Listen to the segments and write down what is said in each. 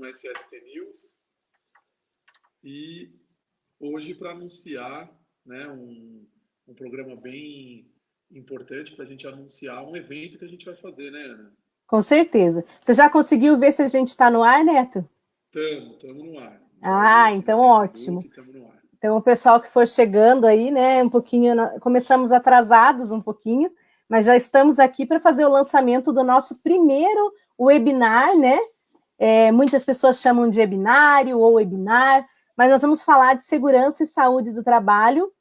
no SST News. E hoje para anunciar, né, um programa bem importante para a gente anunciar um evento que a gente vai fazer, né, Ana? Com certeza. Você já conseguiu ver se a gente está no ar, Neto? Estamos no ar. Então ótimo. Então, o pessoal que for chegando aí, né, um pouquinho, começamos atrasados um pouquinho, mas já estamos aqui para fazer o lançamento do nosso primeiro webinar, né? Muitas pessoas chamam de webinário ou webinar, mas nós vamos falar de segurança e saúde do trabalho.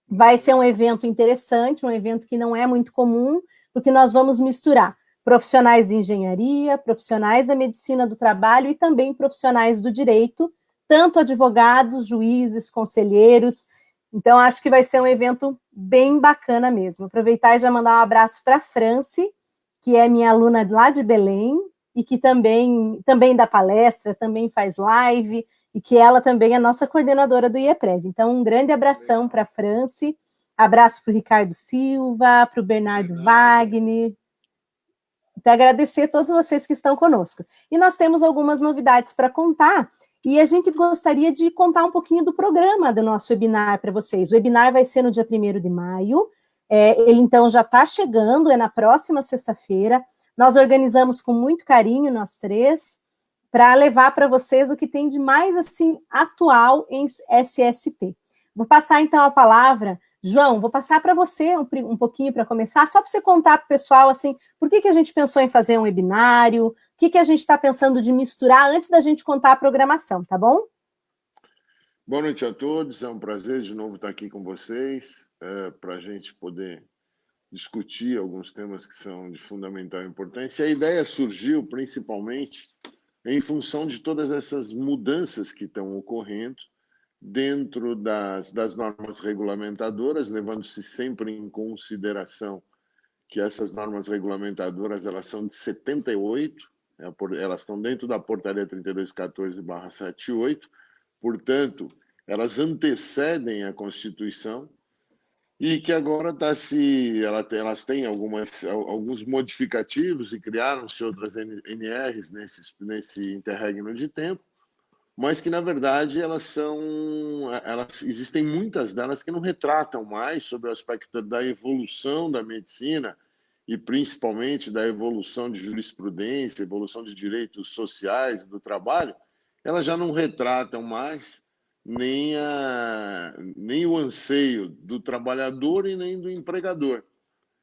Vai ser um evento interessante, um evento que não é muito comum, porque nós vamos misturar profissionais de engenharia, profissionais da medicina do trabalho e também profissionais do direito, tanto advogados, juízes, conselheiros. Então, acho que vai ser um evento bem bacana mesmo. Aproveitar e já mandar um abraço para a Franci, que é minha aluna lá de Belém, e que também dá palestra, também faz live, e que ela também é nossa coordenadora do IEPREV. Então, um grande abração para a Franci, abraço para o Ricardo Silva, para o Bernardo Wagner. Então, agradecer a todos vocês que estão conosco. E nós temos algumas novidades para contar, e a gente gostaria de contar um pouquinho do programa do nosso webinar para vocês. O webinar vai ser no dia 1º de maio, ele então já está chegando, é na próxima sexta-feira. Nós organizamos com muito carinho, nós três, para levar para vocês o que tem de mais assim atual em SST. Vou passar então a palavra, João, vou passar para você um pouquinho para começar, só para você contar para o pessoal assim, por que a gente pensou em fazer um webinário, o que a gente está pensando de misturar antes da gente contar a programação, tá bom? Boa noite a todos, é um prazer de novo estar aqui com vocês, para a gente poder discutir alguns temas que são de fundamental importância. A ideia surgiu principalmente em função de todas essas mudanças que estão ocorrendo dentro das normas regulamentadoras, levando-se sempre em consideração que essas normas regulamentadoras elas são de 78, elas estão dentro da portaria 3214/78, portanto, elas antecedem a Constituição e que agora elas têm alguns modificativos e criaram-se outras NRs nesse interregno de tempo, mas que, na verdade, existem muitas delas que não retratam mais sobre o aspecto da evolução da medicina e, principalmente, da evolução de jurisprudência, evolução de direitos sociais do trabalho, elas já não retratam mais nem o anseio do trabalhador e nem do empregador.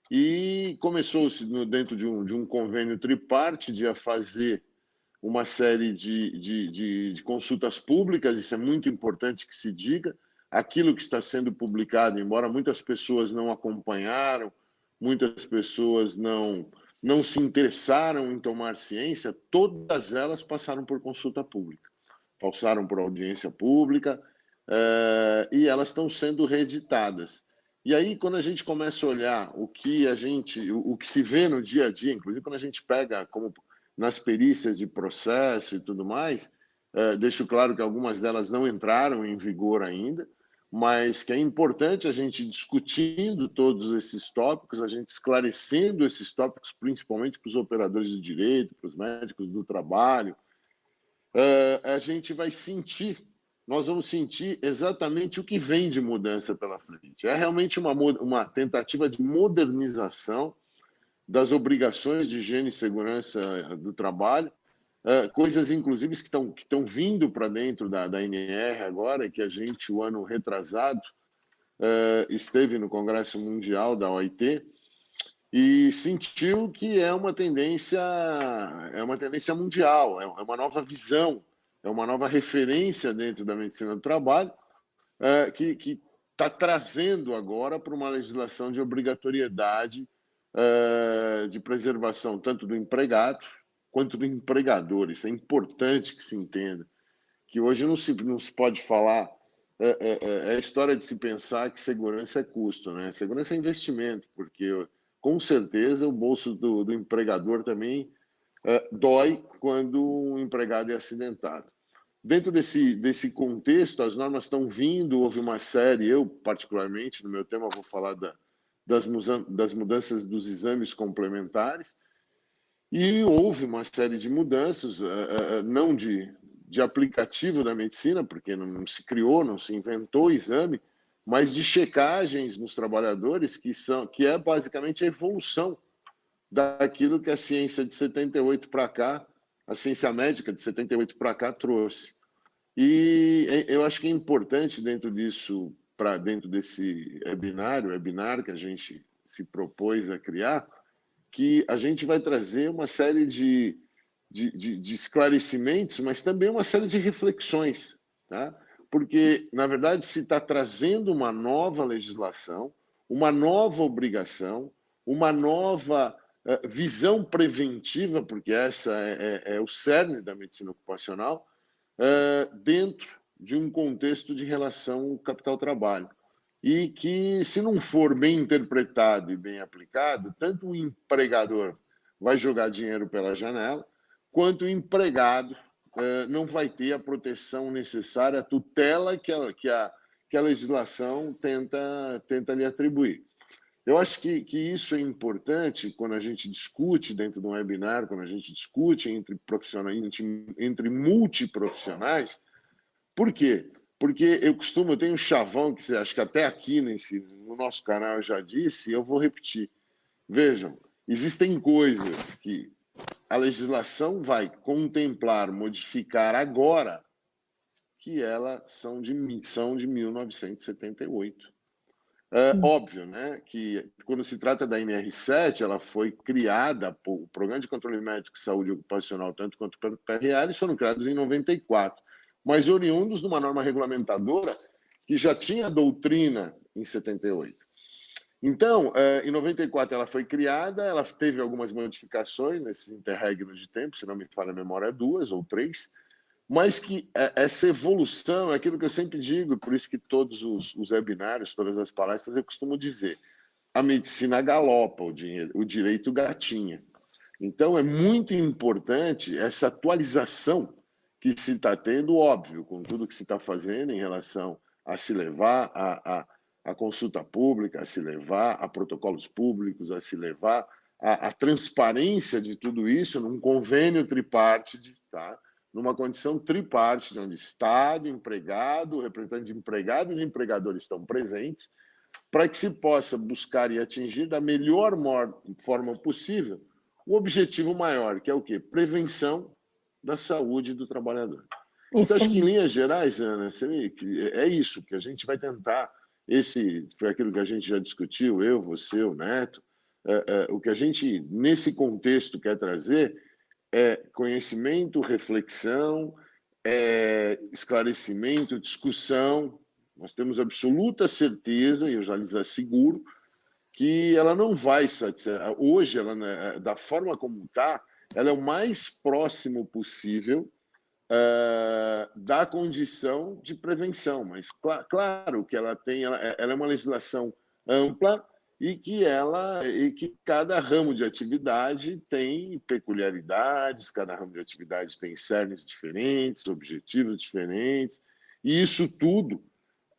E começou-se, dentro de um convênio tripartite, a fazer uma série de consultas públicas, isso é muito importante que se diga. Aquilo que está sendo publicado, embora muitas pessoas não acompanharam, muitas pessoas não se interessaram em tomar ciência, todas elas passaram por consulta pública, passaram por audiência pública, e elas estão sendo reeditadas. E aí, quando a gente começa a olhar o que se vê no dia a dia, inclusive quando a gente pega como nas perícias de processo e tudo mais, deixo claro que algumas delas não entraram em vigor ainda, mas que é importante a gente discutindo todos esses tópicos, a gente esclarecendo esses tópicos, principalmente para os operadores de direito, para os médicos do trabalho, nós vamos sentir exatamente o que vem de mudança pela frente. É realmente uma tentativa de modernização das obrigações de higiene e segurança do trabalho, coisas, inclusive, que estão vindo para dentro da NR agora, que a gente, o ano retrasado, esteve no Congresso Mundial da OIT e sentiu que é uma tendência mundial, é uma nova visão, é uma nova referência dentro da medicina do trabalho, que está trazendo agora para uma legislação de obrigatoriedade de preservação tanto do empregado quanto do empregador. Isso é importante que se entenda, que hoje não se pode falar, é a história de se pensar que segurança é custo, né? Segurança é investimento, porque com certeza o bolso do empregador também dói quando um empregado é acidentado. Dentro desse contexto, as normas estão vindo, houve uma série, eu particularmente, no meu tema, vou falar das mudanças dos exames complementares, E houve uma série de mudanças, não de aplicativo da medicina, porque não se criou, não se inventou o exame, mas de checagens nos trabalhadores, que é basicamente a evolução daquilo que a ciência de 78 para cá, a ciência médica de 78 para cá trouxe. E eu acho que é importante dentro disso, dentro desse webinar que a gente se propôs a criar, que a gente vai trazer uma série de esclarecimentos, mas também uma série de reflexões, tá? Porque, na verdade, se está trazendo uma nova legislação, uma nova obrigação, uma nova visão preventiva, porque essa é o cerne da medicina ocupacional, dentro de um contexto de relação capital-trabalho. E que, se não for bem interpretado e bem aplicado, tanto o empregador vai jogar dinheiro pela janela, quanto o empregado não vai ter a proteção necessária, a tutela que a legislação tenta lhe atribuir. Eu acho que isso é importante quando a gente discute dentro de um webinar, quando a gente discute entre profissionais, entre multiprofissionais. Por quê? Porque eu tenho um chavão que acho que até aqui no nosso canal eu já disse, e eu vou repetir. Vejam, existem coisas que a legislação vai contemplar, modificar agora, que elas são de 1978. Óbvio, né, que quando se trata da NR7, ela foi criada, o Programa de Controle Médico de Saúde Ocupacional, tanto quanto o PRA, eles foram criados em 94, mas oriundos de uma norma regulamentadora que já tinha doutrina em 78. Então, em 94 ela foi criada, ela teve algumas modificações nesses interregnos de tempo, se não me falha a memória, 2 ou 3, mas que essa evolução é aquilo que eu sempre digo, por isso que todos os webinários, todas as palestras, eu costumo dizer, a medicina galopa, o direito gatinha. Então, é muito importante essa atualização que se está tendo, óbvio, com tudo que se está fazendo em relação a se levar a consulta pública, a se levar a protocolos públicos, a se levar a transparência de tudo isso num convênio tripartite, tá? Numa condição tripartite, onde Estado, empregado, representante de empregado e de empregador estão presentes, para que se possa buscar e atingir da melhor forma possível o objetivo maior, que é o quê? Prevenção da saúde do trabalhador. Então, acho que em linhas gerais, Ana, é isso que a gente vai tentar. Foi aquilo que a gente já discutiu, eu, você, o Neto. O que a gente, nesse contexto, quer trazer é conhecimento, reflexão, esclarecimento, discussão. Nós temos absoluta certeza, e eu já lhes asseguro, que ela não vai satisfazer. Hoje, da forma como está, ela é o mais próximo possível da condição de prevenção. Mas, claro, que ela é uma legislação ampla, e que cada ramo de atividade tem peculiaridades, cada ramo de atividade tem cernes diferentes, objetivos diferentes, e isso tudo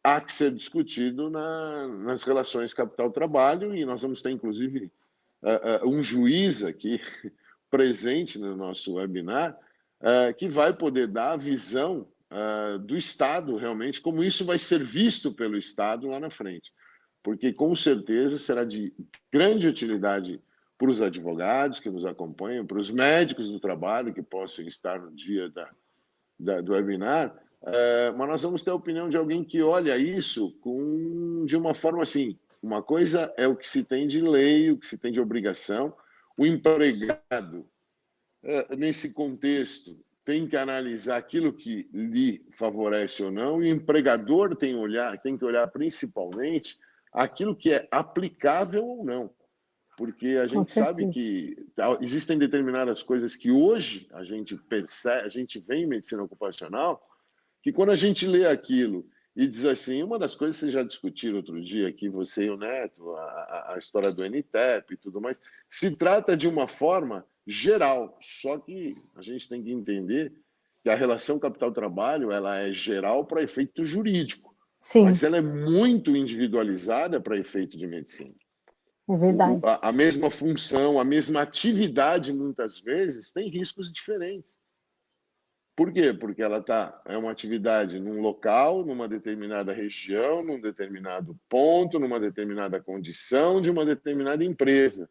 há que ser discutido nas relações capital-trabalho, e nós vamos ter, inclusive, um juiz aqui presente no nosso webinar, que vai poder dar a visão do Estado, realmente, como isso vai ser visto pelo Estado lá na frente. Porque, com certeza, será de grande utilidade para os advogados que nos acompanham, para os médicos do trabalho que possam estar no dia do webinar, mas nós vamos ter a opinião de alguém que olha isso de uma forma assim, uma coisa é o que se tem de lei, o que se tem de obrigação, o empregado, nesse contexto, tem que analisar aquilo que lhe favorece ou não, e o empregador tem que olhar principalmente aquilo que é aplicável ou não, porque a gente sabe que existem determinadas coisas que hoje a gente percebe, a gente vê em medicina ocupacional, que quando a gente lê aquilo e diz assim, uma das coisas que vocês já discutiram outro dia aqui, você e o Neto, a história do NTEP e tudo mais, se trata de uma forma geral, só que a gente tem que entender que a relação capital-trabalho ela é geral para efeito jurídico. Sim. Mas ela é muito individualizada para efeito de medicina. É verdade. A mesma função, a mesma atividade, muitas vezes, tem riscos diferentes. Por quê? Porque ela é uma atividade num local, numa determinada região, num determinado ponto, numa determinada condição de uma determinada empresa.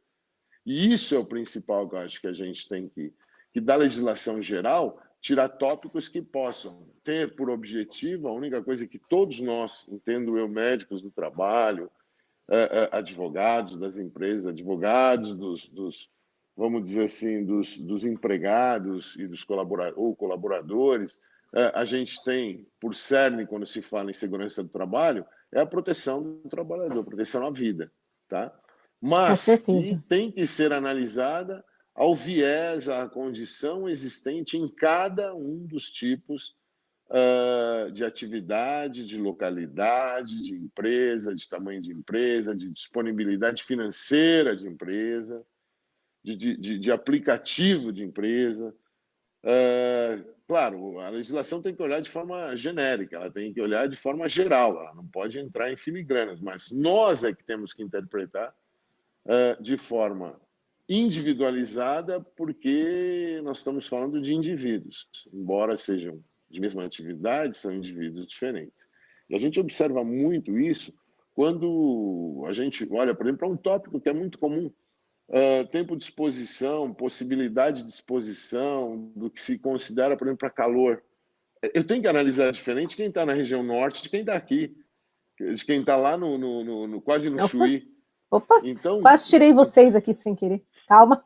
E isso é o principal que eu acho que a gente tem que da legislação geral, tirar tópicos que possam ter por objetivo a única coisa que todos nós, entendo eu, médicos do trabalho, advogados das empresas, advogados vamos dizer assim, dos empregados e dos colaboradores, a gente tem, por cerne, quando se fala em segurança do trabalho, é a proteção do trabalhador, proteção à vida, tá? Mas que tem que ser analisada ao viés, à condição existente em cada um dos tipos de atividade, de localidade, de empresa, de tamanho de empresa, de disponibilidade financeira de empresa, de aplicativo de empresa. Claro, a legislação tem que olhar de forma genérica, ela tem que olhar de forma geral, ela não pode entrar em filigranas, mas nós é que temos que interpretar de forma individualizada, porque nós estamos falando de indivíduos, embora sejam de mesma atividade, são indivíduos diferentes. E a gente observa muito isso quando a gente olha, por exemplo, para um tópico que é muito comum, tempo de exposição, possibilidade de exposição, do que se considera, por exemplo, para calor. Eu tenho que analisar diferente quem está na região norte de quem está aqui, de quem está lá quase no Chuí. Opa, então, quase tirei vocês aqui sem querer. Calma.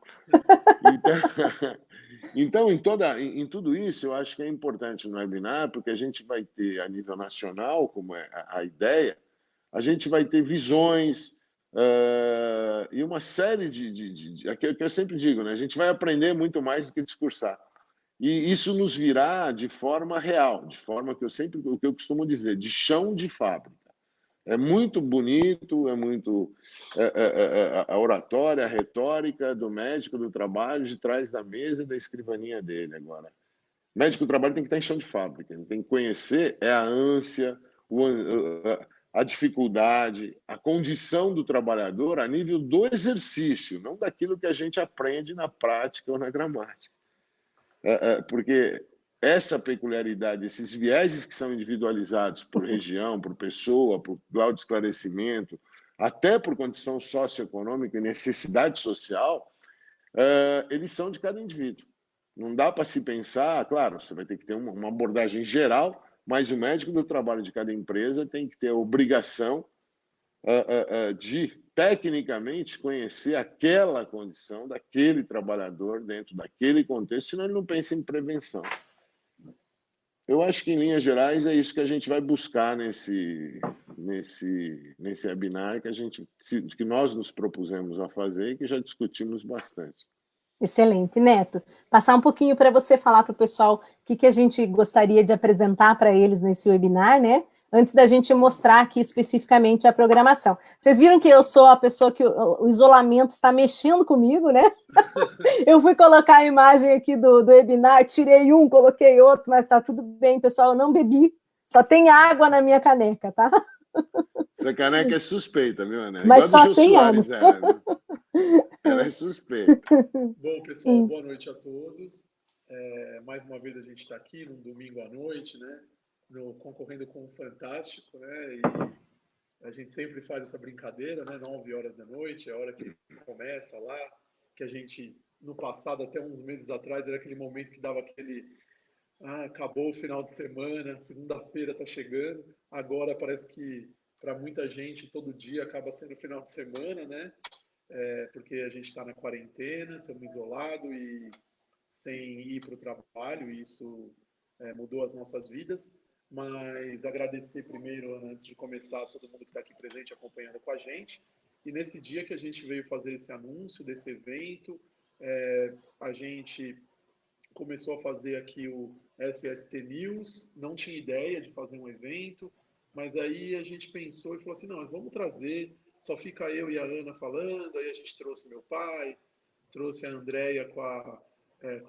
Então, em tudo isso, eu acho que é importante no webinar, porque a gente vai ter, a nível nacional, como é a ideia, a gente vai ter visões e uma série que eu sempre digo, né? A gente vai aprender muito mais do que discursar. E isso nos virá de forma real, de forma que o que eu costumo dizer, de chão de fábrica. É muito bonito, é muito a oratória, a retórica do médico do trabalho de trás da mesa e da escrivaninha dele. Agora, o médico do trabalho tem que estar em chão de fábrica, ele tem que conhecer a ânsia, a dificuldade, a condição do trabalhador a nível do exercício, não daquilo que a gente aprende na prática ou na gramática. Porque essa peculiaridade, esses vieses que são individualizados por região, por pessoa, por grau de esclarecimento, até por condição socioeconômica e necessidade social, eles são de cada indivíduo. Não dá para se pensar, claro, você vai ter que ter uma abordagem geral, mas o médico do trabalho de cada empresa tem que ter a obrigação de, tecnicamente, conhecer aquela condição daquele trabalhador dentro daquele contexto, senão ele não pensa em prevenção. Eu acho que, em linhas gerais, é isso que a gente vai buscar nesse webinar que nós nos propusemos a fazer e que já discutimos bastante. Excelente, Neto. Passar um pouquinho para você falar para o pessoal o que a gente gostaria de apresentar para eles nesse webinar, né? Antes da gente mostrar aqui especificamente a programação. Vocês viram que eu sou a pessoa que o isolamento está mexendo comigo, né? Eu fui colocar a imagem aqui do webinar, tirei um, coloquei outro, mas tá tudo bem, pessoal, eu não bebi, só tem água na minha caneca, tá? Essa caneca é suspeita, viu, Ana? Mas igual só tem Soares água. Ela é suspeita. Bom, pessoal, boa noite a todos. Mais uma vez a gente está aqui num domingo à noite, né? Concorrendo com o Fantástico, né? E a gente sempre faz essa brincadeira, né? 9 horas da noite, é a hora que começa lá, que a gente, no passado, até uns meses atrás, era aquele momento que dava aquele... acabou o final de semana, segunda-feira está chegando. Agora parece que, para muita gente, todo dia acaba sendo final de semana, né? Porque a gente está na quarentena, estamos isolados e sem ir para o trabalho, e isso mudou as nossas vidas. Mas agradecer primeiro, antes de começar, todo mundo que está aqui presente acompanhando com a gente. E nesse dia que a gente veio fazer esse anúncio desse evento, a gente começou a fazer aqui o SST News, não tinha ideia de fazer um evento, mas aí a gente pensou e falou assim, não, vamos trazer, só fica eu e a Ana falando, aí a gente trouxe meu pai, trouxe a Andréia com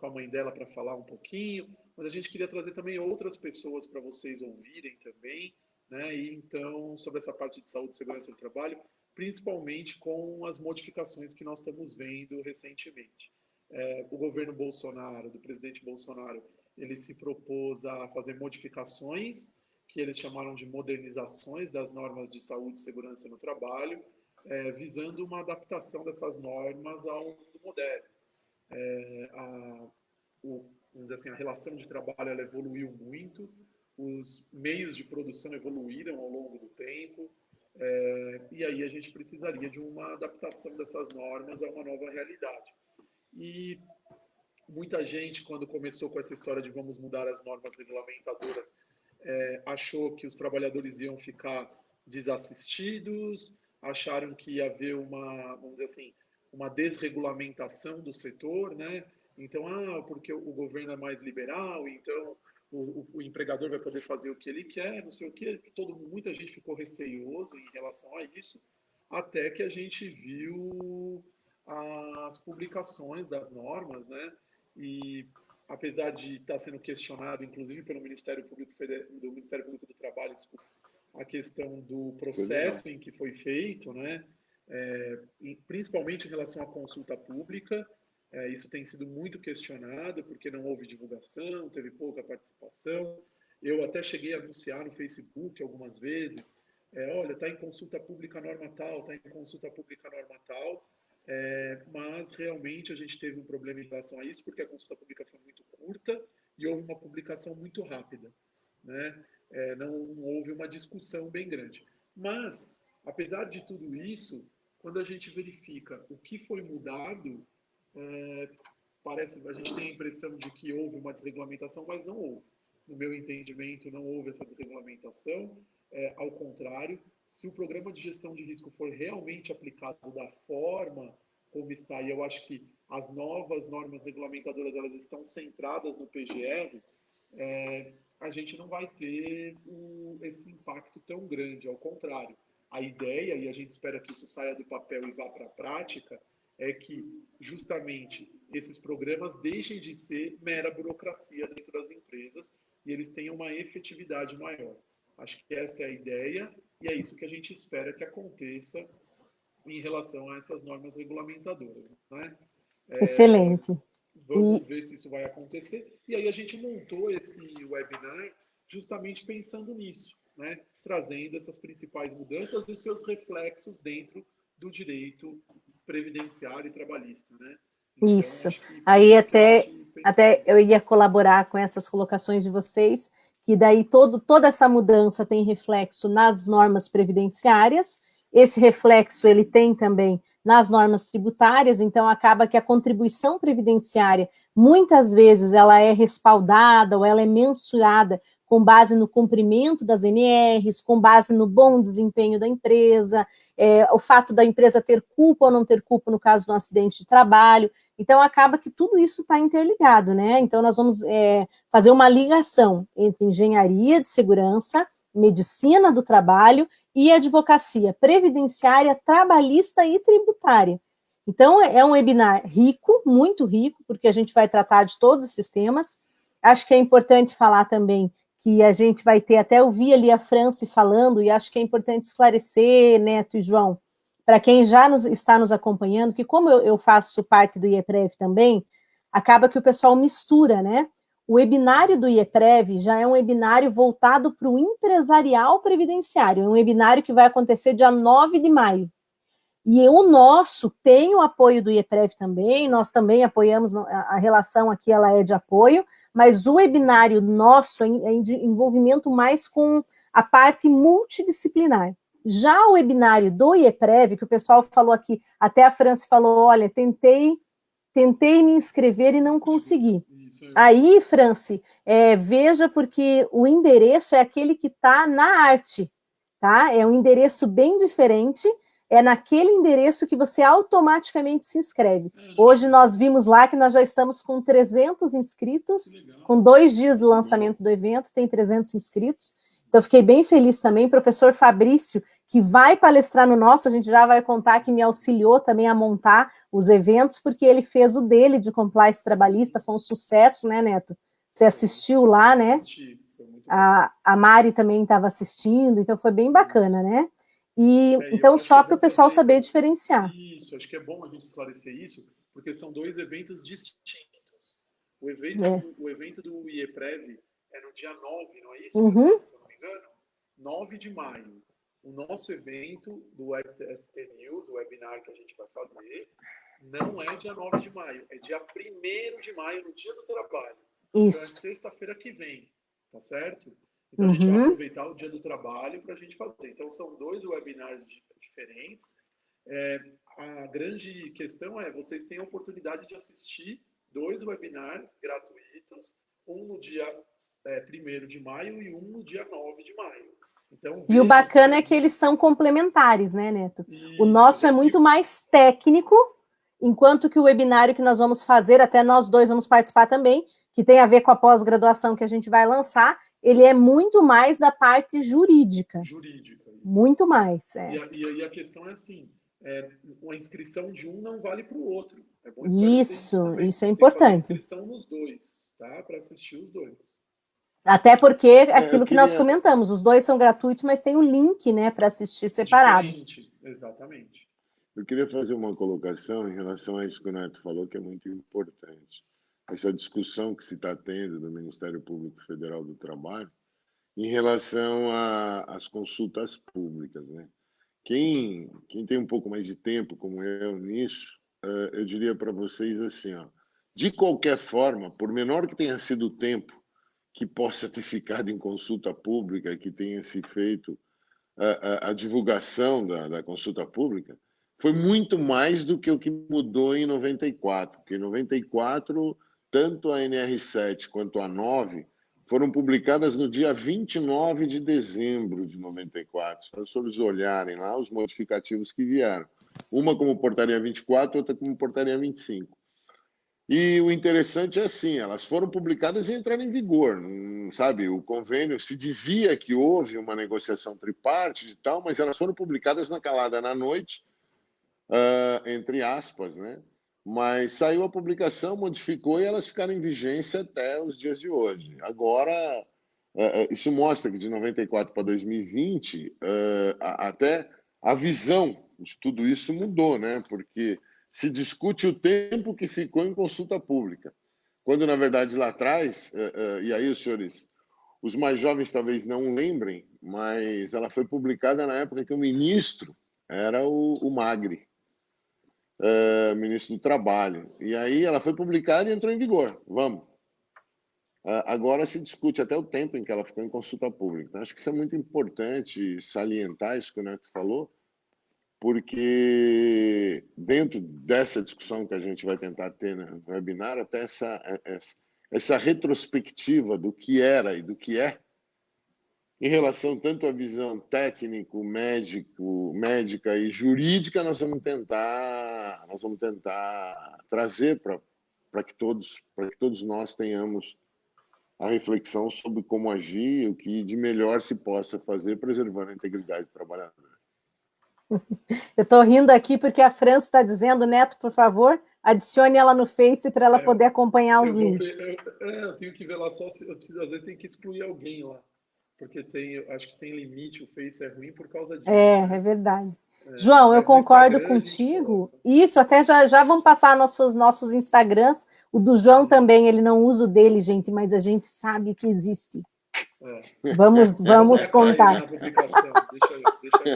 a mãe dela para falar um pouquinho, mas a gente queria trazer também outras pessoas para vocês ouvirem também, né? E então, sobre essa parte de saúde e segurança do trabalho, principalmente com as modificações que nós estamos vendo recentemente. O governo Bolsonaro, do presidente Bolsonaro, ele se propôs a fazer modificações que eles chamaram de modernizações das normas de saúde e segurança no trabalho, visando uma adaptação dessas normas ao mundo moderno. Vamos dizer assim, a relação de trabalho ela evoluiu muito, os meios de produção evoluíram ao longo do tempo, e aí a gente precisaria de uma adaptação dessas normas a uma nova realidade. E muita gente, quando começou com essa história de vamos mudar as normas regulamentadoras, achou que os trabalhadores iam ficar desassistidos, acharam que ia haver vamos dizer assim, uma desregulamentação do setor, né? Então, porque o governo é mais liberal, então o empregador vai poder fazer o que ele quer, não sei o quê. Muita gente ficou receioso em relação a isso, até que a gente viu as publicações das normas, né? E apesar de estar sendo questionado, inclusive pelo Ministério Público do Trabalho, desculpa, a questão do processo em que foi feito, né? Principalmente em relação à consulta pública, isso tem sido muito questionado, porque não houve divulgação, teve pouca participação. Eu até cheguei a anunciar no Facebook algumas vezes, olha, está em consulta pública norma tal, está em consulta pública norma tal, mas realmente a gente teve um problema em relação a isso, porque a consulta pública foi muito curta e houve uma publicação muito rápida, né? Não houve uma discussão bem grande. Mas, apesar de tudo isso, quando a gente verifica o que foi mudado, a gente tem a impressão de que houve uma desregulamentação, mas não houve. No meu entendimento, não houve essa desregulamentação. Ao contrário, se o programa de gestão de risco for realmente aplicado da forma como está, e eu acho que as novas normas regulamentadoras elas estão centradas no PGR, a gente não vai ter esse impacto tão grande. Ao contrário, a ideia, e a gente espera que isso saia do papel e vá para a prática, é que justamente esses programas deixem de ser mera burocracia dentro das empresas e eles tenham uma efetividade maior. Acho que essa é a ideia e é isso que a gente espera que aconteça em relação a essas normas regulamentadoras, né? Excelente. Vamos ver se isso vai acontecer. E aí a gente montou esse webinar justamente pensando nisso, né? Trazendo essas principais mudanças e os seus reflexos dentro do direito previdenciário e trabalhista, né? Então, isso. Aí até eu ia colaborar com essas colocações de vocês, que daí toda essa mudança tem reflexo nas normas previdenciárias, esse reflexo ele tem também nas normas tributárias, então acaba que a contribuição previdenciária, muitas vezes, ela é respaldada ou ela é mensurada com base no cumprimento das NRs, com base no bom desempenho da empresa, o fato da empresa ter culpa ou não ter culpa no caso de um acidente de trabalho. Então, acaba que tudo isso está interligado, né? Então, nós vamos fazer uma ligação entre engenharia de segurança, medicina do trabalho e advocacia previdenciária, trabalhista e tributária. Então, é um webinar rico, muito rico, porque a gente vai tratar de todos esses temas. Acho que é importante falar também que a gente vai ter, até eu vi ali a Franci falando, e acho que é importante esclarecer, Neto e João, para quem já está nos acompanhando, que como eu faço parte do IEPREV também, acaba que o pessoal mistura, né? O webinário do IEPREV já é um webinário voltado para o empresarial previdenciário, é um webinário que vai acontecer dia 9 de maio. E o nosso tem o apoio do IEPREV também, nós também apoiamos, a relação aqui ela é de apoio, mas o webinário nosso é de envolvimento mais com a parte multidisciplinar. Já o webinário do IEPREV, que o pessoal falou aqui, até a Franci falou, olha, tentei me inscrever e não consegui. Aí, Franci, veja, porque o endereço é aquele que está na arte, tá? É um endereço bem diferente, é naquele endereço que você automaticamente se inscreve. Hoje nós vimos lá que nós já estamos com 300 inscritos, com 2 dias do lançamento do evento, tem 300 inscritos. Então, fiquei bem feliz também. Professor Fabrício, que vai palestrar no nosso, a gente já vai contar que me auxiliou também a montar os eventos, porque ele fez o dele de compliance trabalhista, foi um sucesso, né, Neto? Você assistiu lá, né? A Mari também estava assistindo, então foi bem bacana, né? E então, só para o pessoal saber diferenciar. Isso, acho que é bom a gente esclarecer isso, porque são dois eventos distintos. O evento do IEPREV é no dia 9, não é isso? Uhum. Se eu não me engano, 9 de maio. O nosso evento do ST News, o webinar que a gente vai fazer, não é dia 9 de maio, é dia 1º de maio, no dia do trabalho. Isso. Então é sexta-feira que vem, tá certo? Então a gente vai aproveitar o dia do trabalho para a gente fazer. Então são 2 webinars diferentes. A grande questão é, vocês têm a oportunidade de assistir 2 webinars gratuitos, um no dia 1º de maio e um no dia 9 de maio. Então, e o bacana é que eles são complementares, né, Neto? Isso, o nosso é muito mais técnico, enquanto que o webinário que nós vamos fazer, até nós 2 vamos participar também, que tem a ver com a pós-graduação que a gente vai lançar, ele é muito mais da parte jurídica. Jurídica. Muito mais. E a questão é assim, a inscrição de um não vale para o outro. É bom isso é importante. Tem que fazer inscrição nos 2, tá? Para assistir os 2. Até porque aquilo que nós comentamos, os 2 são gratuitos, mas tem o link, né, para assistir separado. Diferente. Exatamente. Eu queria fazer uma colocação em relação a isso que o Neto falou, que é muito importante. Essa discussão que se está tendo do Ministério Público Federal do Trabalho em relação às consultas públicas, né? Quem tem um pouco mais de tempo, como eu, nisso, eu diria para vocês assim, ó, de qualquer forma, por menor que tenha sido o tempo que possa ter ficado em consulta pública, que tenha se feito a divulgação da consulta pública, foi muito mais do que o que mudou em 94, porque em 94, tanto a NR7 quanto a 9 foram publicadas no dia 29 de dezembro de 94. Para os senhores olharem lá os modificativos que vieram. Uma como portaria 24, outra como portaria 25. E o interessante é assim, elas foram publicadas e entraram em vigor, sabe? O convênio, se dizia que houve uma negociação tripartite e tal, mas elas foram publicadas na calada na noite, entre aspas, né? Mas saiu a publicação, modificou e elas ficaram em vigência até os dias de hoje. Agora, isso mostra que de 94 para 2020, até a visão de tudo isso mudou, né? Porque se discute o tempo que ficou em consulta pública, quando, na verdade, lá atrás, e aí os senhores, os mais jovens talvez não lembrem, mas ela foi publicada na época que o ministro era o Magri, ministro do Trabalho. E aí ela foi publicada e entrou em vigor. Vamos. Agora se discute até o tempo em que ela ficou em consulta pública. Então, acho que isso é muito importante salientar isso que o Neto falou, porque dentro dessa discussão que a gente vai tentar ter no webinar, até essa retrospectiva do que era e do que é, em relação tanto à visão técnico, médica e jurídica, nós vamos tentar trazer para que todos nós tenhamos a reflexão sobre como agir e o que de melhor se possa fazer preservando a integridade do trabalhador. Eu estou rindo aqui porque a França está dizendo, Neto, por favor, adicione ela no Face para ela poder acompanhar os links. Eu tenho que ver lá só se eu preciso, às vezes tem que excluir alguém lá, porque acho que tem limite, o Face é ruim por causa disso. É verdade. João, eu concordo contigo. Isso, até já vamos passar nossos Instagrams. O do João também, ele não usa o dele, gente, mas a gente sabe que existe. Vamos contar. Deixa eu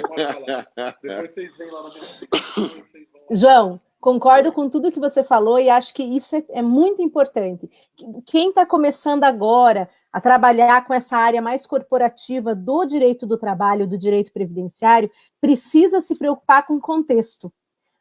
falar. Depois vocês vêm lá na minha publicação. João, concordo com tudo que você falou e acho que isso é muito importante. Quem está começando agora a trabalhar com essa área mais corporativa do direito do trabalho, do direito previdenciário, precisa se preocupar com o contexto.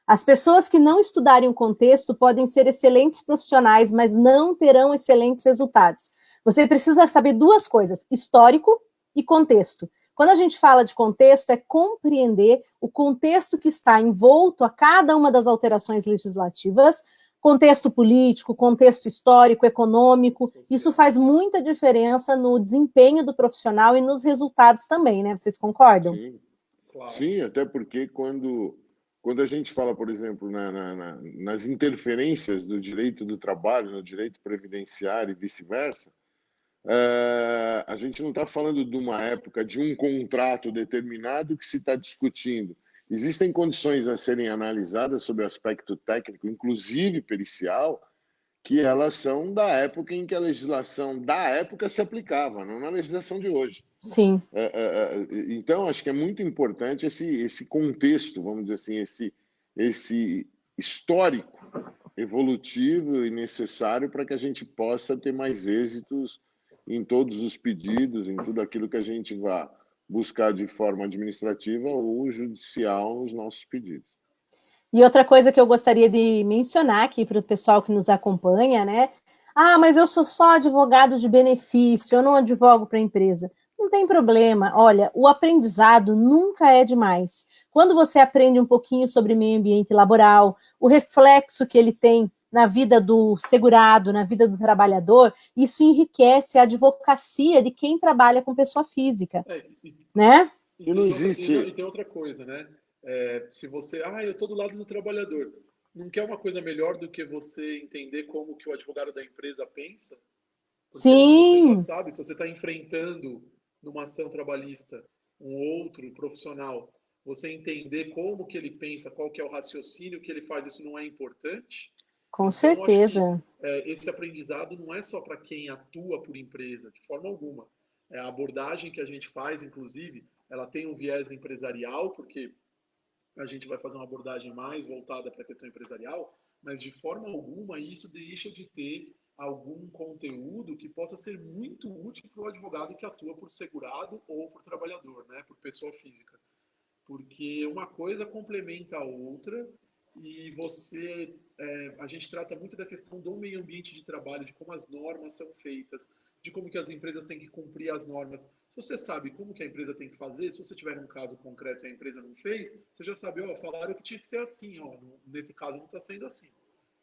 As pessoas que não estudarem o contexto podem ser excelentes profissionais, mas não terão excelentes resultados. Você precisa saber 2 coisas, histórico e contexto. Quando a gente fala de contexto, é compreender o contexto que está envolto a cada uma das alterações legislativas, contexto político, contexto histórico, econômico, isso faz muita diferença no desempenho do profissional e nos resultados também, né? Vocês concordam? Sim, claro. Sim, até porque quando a gente fala, por exemplo, nas interferências do direito do trabalho, no direito previdenciário e vice-versa, a gente não está falando de uma época de um contrato determinado que se está discutindo. Existem condições a serem analisadas sob o aspecto técnico, inclusive pericial, que elas são da época em que a legislação da época se aplicava, não na legislação de hoje. Sim. Então, acho que é muito importante esse contexto, vamos dizer assim, esse histórico evolutivo e necessário para que a gente possa ter mais êxitos em todos os pedidos, em tudo aquilo que a gente vai buscar de forma administrativa ou judicial nos nossos pedidos. E outra coisa que eu gostaria de mencionar aqui para o pessoal que nos acompanha, né? Ah, mas eu sou só advogado de benefício, eu não advogo para a empresa. Não tem problema. Olha, o aprendizado nunca é demais. Quando você aprende um pouquinho sobre meio ambiente laboral, o reflexo que ele tem na vida do segurado, na vida do trabalhador, isso enriquece a advocacia de quem trabalha com pessoa física, né? E não existe... E tem outra coisa, né? Se você... eu estou do lado do trabalhador. Não quer uma coisa melhor do que você entender como que o advogado da empresa pensa? Porque sim. Você já sabe, se você está enfrentando numa ação trabalhista um outro profissional, você entender como que ele pensa, qual que é o raciocínio que ele faz, isso não é importante? Com então, certeza. Esse aprendizado não é só para quem atua por empresa, de forma alguma. A abordagem que a gente faz, inclusive, ela tem um viés empresarial, porque a gente vai fazer uma abordagem mais voltada para a questão empresarial, mas de forma alguma isso deixa de ter algum conteúdo que possa ser muito útil para o advogado que atua por segurado ou por trabalhador, né, por pessoa física. Porque uma coisa complementa a outra e a gente trata muito da questão do meio ambiente de trabalho, de como as normas são feitas, de como que as empresas têm que cumprir as normas. Se você sabe como que a empresa tem que fazer, se você tiver um caso concreto e a empresa não fez, você já sabe, falaram que tinha que ser assim, nesse caso não está sendo assim.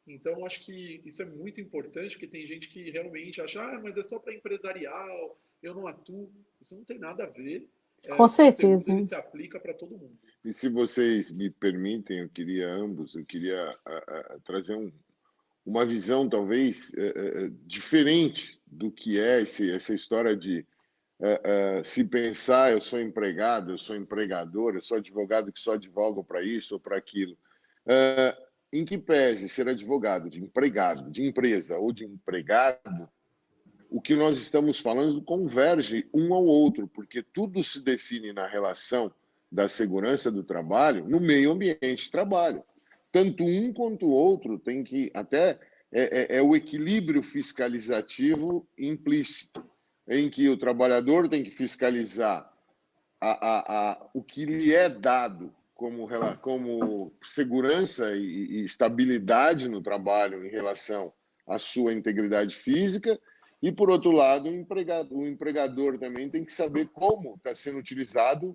Então, acho que isso é muito importante, porque tem gente que realmente acha, mas é só para empresarial, eu não atuo. Isso não tem nada a ver. Com certeza. Ele se aplica para todo mundo. E se vocês me permitem, eu queria trazer uma visão talvez diferente do que é essa história de se pensar, eu sou empregado, eu sou empregador, eu sou advogado que só advogo para isso ou para aquilo. Em que pese ser advogado de empregado, de empresa ou de empregado, o que nós estamos falando converge um ao outro, porque tudo se define na relação da segurança do trabalho no meio ambiente de trabalho. Tanto um quanto o outro tem que, até o equilíbrio fiscalizativo implícito, em que o trabalhador tem que fiscalizar o que lhe é dado como segurança e estabilidade no trabalho em relação à sua integridade física, e, por outro lado, o empregador também tem que saber como está sendo utilizado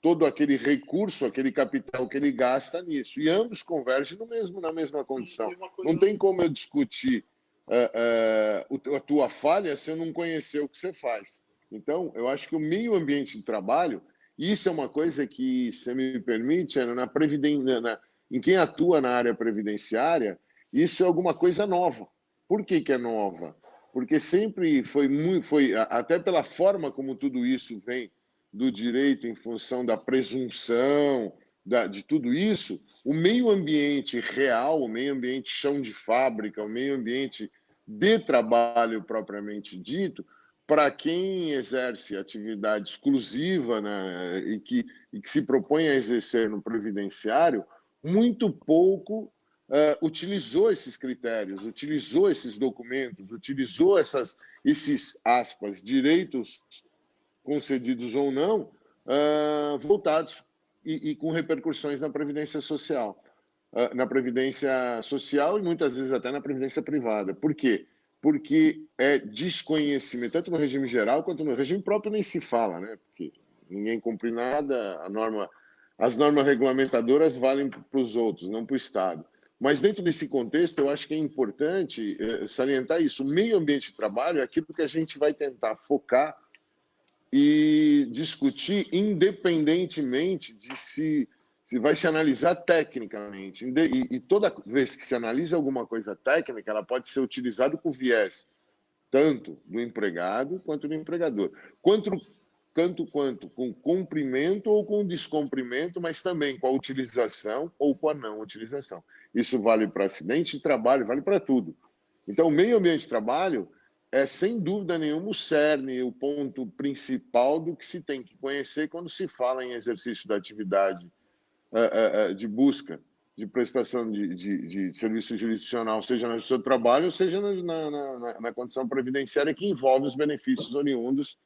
todo aquele recurso, aquele capital que ele gasta nisso. E ambos convergem na mesma condição. Não tem como eu discutir a tua falha se eu não conhecer o que você faz. Então, eu acho que o meio ambiente de trabalho, isso é uma coisa que, se me permite, em quem atua na área previdenciária, isso é alguma coisa nova. Por que é nova? Porque sempre foi até pela forma como tudo isso vem do direito em função da presunção, de tudo isso, o meio ambiente real, o meio ambiente chão de fábrica, o meio ambiente de trabalho propriamente dito, para quem exerce atividade exclusiva, né, e que se propõe a exercer no previdenciário, muito pouco utilizou esses critérios, utilizou esses documentos, utilizou esses, aspas, direitos concedidos ou não, voltados e com repercussões na Previdência Social. Na Previdência Social e muitas vezes até na Previdência Privada. Por quê? Porque é desconhecimento, tanto no regime geral quanto no regime próprio nem se fala, né? Porque ninguém cumpre nada, as normas regulamentadoras valem para os outros, não para o Estado. Mas dentro desse contexto, eu acho que é importante salientar isso. O meio ambiente de trabalho é aquilo que a gente vai tentar focar e discutir independentemente de se vai se analisar tecnicamente. E toda vez que se analisa alguma coisa técnica, ela pode ser utilizada com viés tanto do empregado quanto do empregador. Tanto quanto com cumprimento ou com descumprimento, mas também com a utilização ou com a não utilização. Isso vale para acidente de trabalho, vale para tudo. Então, o meio ambiente de trabalho é, sem dúvida nenhuma, o cerne, o ponto principal do que se tem que conhecer quando se fala em exercício da atividade de busca, de prestação de serviço jurisdicional, seja no seu trabalho, seja na condição previdenciária que envolve os benefícios oriundos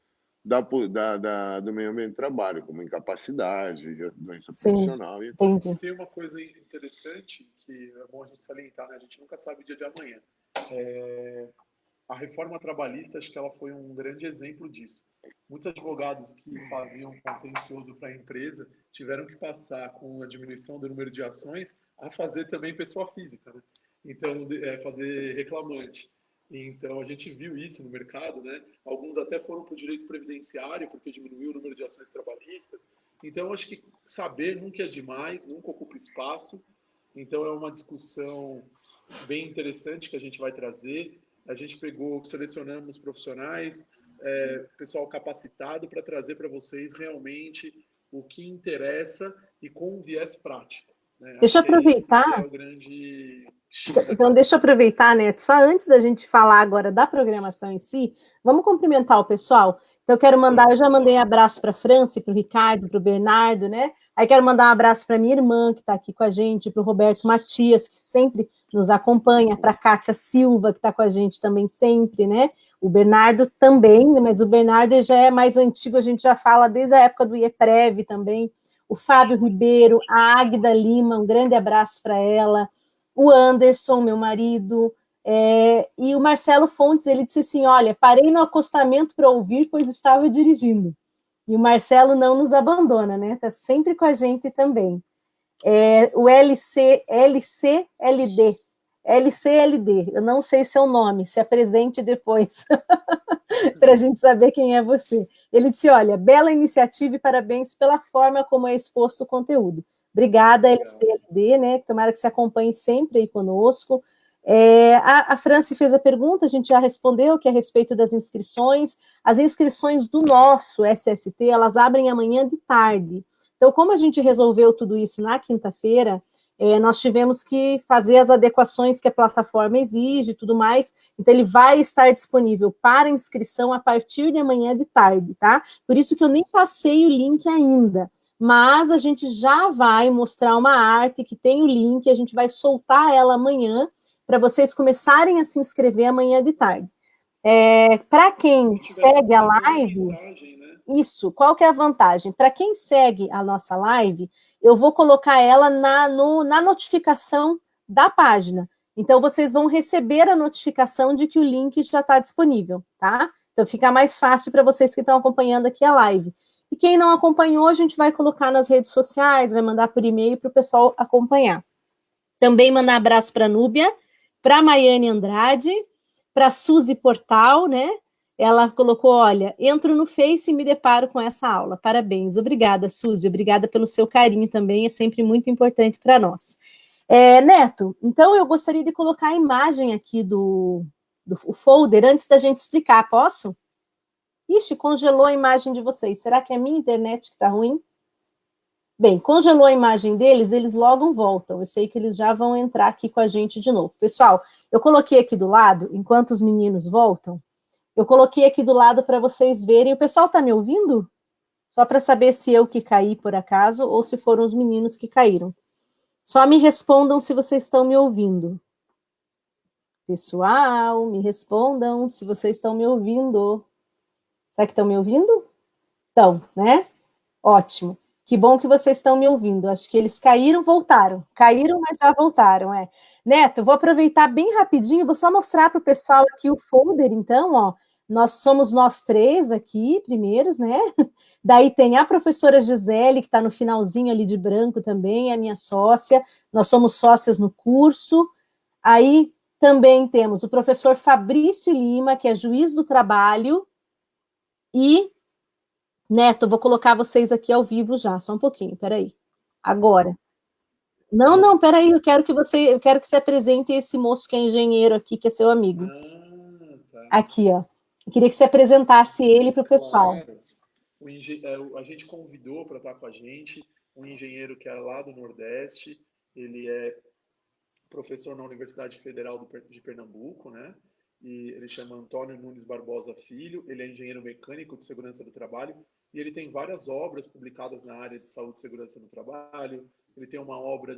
do meio ambiente de trabalho, como incapacidade, doença profissional e etc. Entendi. Tem uma coisa interessante que é bom a gente salientar, né? A gente nunca sabe o dia de amanhã. A reforma trabalhista, acho que ela foi um grande exemplo disso. Muitos advogados que faziam contencioso para a empresa tiveram que passar, com a diminuição do número de ações, a fazer também pessoa física, né? Então, fazer reclamante. Então, a gente viu isso no mercado, né? Alguns até foram para o direito previdenciário, porque diminuiu o número de ações trabalhistas. Então, acho que saber nunca é demais, nunca ocupa espaço. Então, é uma discussão bem interessante que a gente vai trazer. A gente selecionamos profissionais, pessoal capacitado para trazer para vocês realmente o que interessa e com um viés prático. Né? Deixa eu aproveitar. É o grande... Então, deixa eu aproveitar, Neto, só antes da gente falar agora da programação em si, vamos cumprimentar o pessoal. Então, eu já mandei abraço para a Franci, para o Ricardo, para o Bernardo, né? Aí quero mandar um abraço para minha irmã, que está aqui com a gente, para o Roberto Matias, que sempre nos acompanha, para a Kátia Silva, que está com a gente também sempre, né? O Bernardo também, mas o Bernardo já é mais antigo, a gente já fala desde a época do IEPREV também. O Fábio Ribeiro, a Águida Lima, um grande abraço para ela. O Anderson, meu marido, e o Marcelo Fontes, ele disse assim, olha, parei no acostamento para ouvir, pois estava dirigindo. E o Marcelo não nos abandona, né? Está sempre com a gente também. O LCLD, eu não sei seu nome, se apresente depois, para a gente saber quem é você. Ele disse, olha, bela iniciativa e parabéns pela forma como é exposto o conteúdo. Obrigada, LCLD, né? Tomara que você acompanhe sempre aí conosco. A Franci fez a pergunta, a gente já respondeu, que é a respeito das inscrições. As inscrições do nosso SST, elas abrem amanhã de tarde. Então, como a gente resolveu tudo isso na quinta-feira, nós tivemos que fazer as adequações que a plataforma exige e tudo mais. Então, ele vai estar disponível para inscrição a partir de amanhã de tarde, tá? Por isso que eu nem passei o link ainda. Mas a gente já vai mostrar uma arte que tem o link, a gente vai soltar ela amanhã, para vocês começarem a se inscrever amanhã de tarde. Para quem segue a live, isso, qual que é a vantagem? Para quem segue a nossa live, eu vou colocar ela na notificação da página. Então, vocês vão receber a notificação de que o link já está disponível, tá? Então, fica mais fácil para vocês que estão acompanhando aqui a live. E quem não acompanhou, a gente vai colocar nas redes sociais, vai mandar por e-mail para o pessoal acompanhar. Também mandar abraço para a Núbia, para a Maiane Andrade, para a Suzy Portal, né? Ela colocou, olha, entro no Face e me deparo com essa aula. Parabéns. Obrigada, Suzy. Obrigada pelo seu carinho também, é sempre muito importante para nós. Neto, então eu gostaria de colocar a imagem aqui do folder antes da gente explicar, posso? Ixi, congelou a imagem de vocês. Será que é a minha internet que está ruim? Bem, congelou a imagem deles, eles logo voltam. Eu sei que eles já vão entrar aqui com a gente de novo. Pessoal, eu coloquei aqui do lado, enquanto os meninos voltam, eu coloquei aqui do lado para vocês verem. O pessoal está me ouvindo? Só para saber se eu que caí por acaso ou se foram os meninos que caíram. Só me respondam se vocês estão me ouvindo. Pessoal, me respondam se vocês estão me ouvindo. Será que estão me ouvindo? Estão, né? Ótimo. Que bom que vocês estão me ouvindo. Acho que eles caíram, voltaram. Caíram, mas já voltaram, Neto, vou aproveitar bem rapidinho, vou só mostrar para o pessoal aqui o folder, então, ó. Somos nós três aqui, primeiros, né? Daí tem a professora Gisele, que está no finalzinho ali de branco também, é minha sócia. Nós somos sócias no curso. Aí também temos o professor Fabrício Lima, que é juiz do trabalho. E, Neto, vou colocar vocês aqui ao vivo já, só um pouquinho, peraí. Agora. Não, peraí, eu quero que você apresente esse moço que é engenheiro aqui, que é seu amigo. Tá. Aqui, ó. Eu queria que você apresentasse ele para o pessoal. Claro. A gente convidou para estar com a gente um engenheiro que é lá do Nordeste. Ele é professor na Universidade Federal de Pernambuco, né? E ele chama Antônio Nunes Barbosa Filho. Ele é engenheiro mecânico de segurança do trabalho e ele tem várias obras publicadas na área de saúde e segurança no trabalho. Ele tem uma obra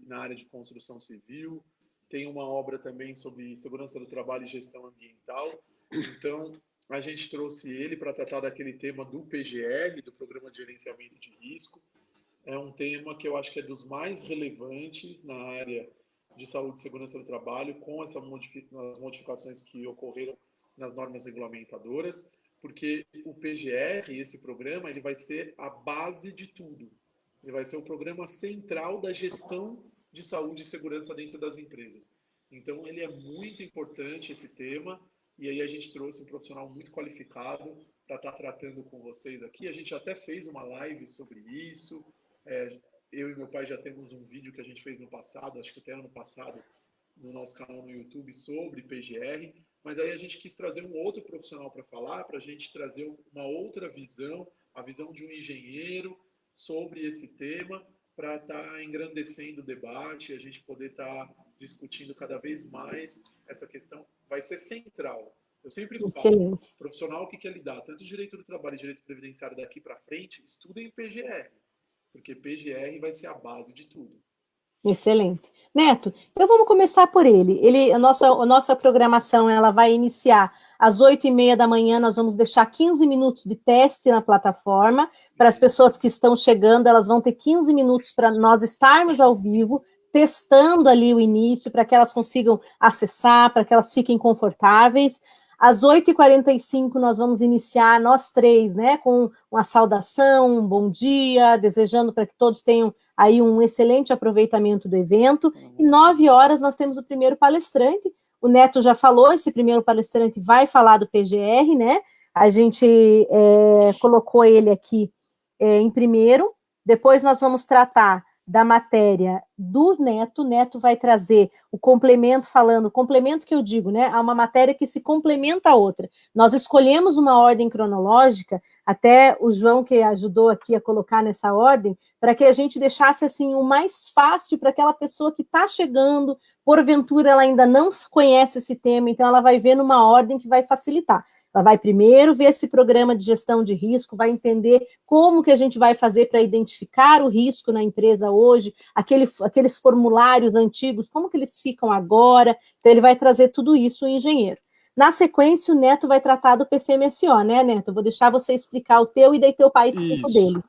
na área de construção civil, tem uma obra também sobre segurança do trabalho e gestão ambiental. Então, a gente trouxe ele para tratar daquele tema do PGR, do Programa de Gerenciamento de Risco. É um tema que eu acho que é dos mais relevantes na área de saúde e segurança do trabalho, com as modificações que ocorreram nas normas regulamentadoras, porque o PGR, esse programa, ele vai ser a base de tudo. Ele vai ser o programa central da gestão de saúde e segurança dentro das empresas. Então, ele é muito importante, esse tema, e aí a gente trouxe um profissional muito qualificado para estar tratando com vocês aqui. A gente até fez uma live sobre isso. Eu e meu pai já temos um vídeo que a gente fez no passado, acho que até ano passado, no nosso canal no YouTube, sobre PGR. Mas aí a gente quis trazer um outro profissional para falar, para a gente trazer uma outra visão, a visão de um engenheiro sobre esse tema, para estar engrandecendo o debate, a gente poder estar discutindo cada vez mais essa questão. Vai ser central. Eu sempre falo, profissional que quer lidar tanto direito do trabalho e direito previdenciário daqui para frente, estudem PGR, porque PGR vai ser a base de tudo. Excelente. Neto, então vamos começar por ele. A nossa programação ela vai iniciar às 8h30 da manhã, nós vamos deixar 15 minutos de teste na plataforma. Para as pessoas que estão chegando, elas vão ter 15 minutos para nós estarmos ao vivo, testando ali o início, para que elas consigam acessar, para que elas fiquem confortáveis. Às 8h45 nós vamos iniciar, nós três, né, com uma saudação, um bom dia, desejando para que todos tenham aí um excelente aproveitamento do evento. E 9h nós temos o primeiro palestrante. O Neto já falou, esse primeiro palestrante vai falar do PGR, né? A gente colocou ele aqui em primeiro. Depois nós vamos tratar da matéria do Neto. O Neto vai trazer o complemento, o complemento que eu digo, né? Há uma matéria que se complementa a outra. Nós escolhemos uma ordem cronológica, até o João que ajudou aqui a colocar nessa ordem, para que a gente deixasse assim o mais fácil para aquela pessoa que está chegando, porventura ela ainda não conhece esse tema, então ela vai ver numa ordem que vai facilitar. Ela vai primeiro ver esse programa de gestão de risco, vai entender como que a gente vai fazer para identificar o risco na empresa hoje, aqueles formulários antigos, como que eles ficam agora. Então, ele vai trazer tudo isso, o engenheiro. Na sequência, o Neto vai tratar do PCMSO, né, Neto? Eu vou deixar você explicar o teu e daí teu pai explica o dele.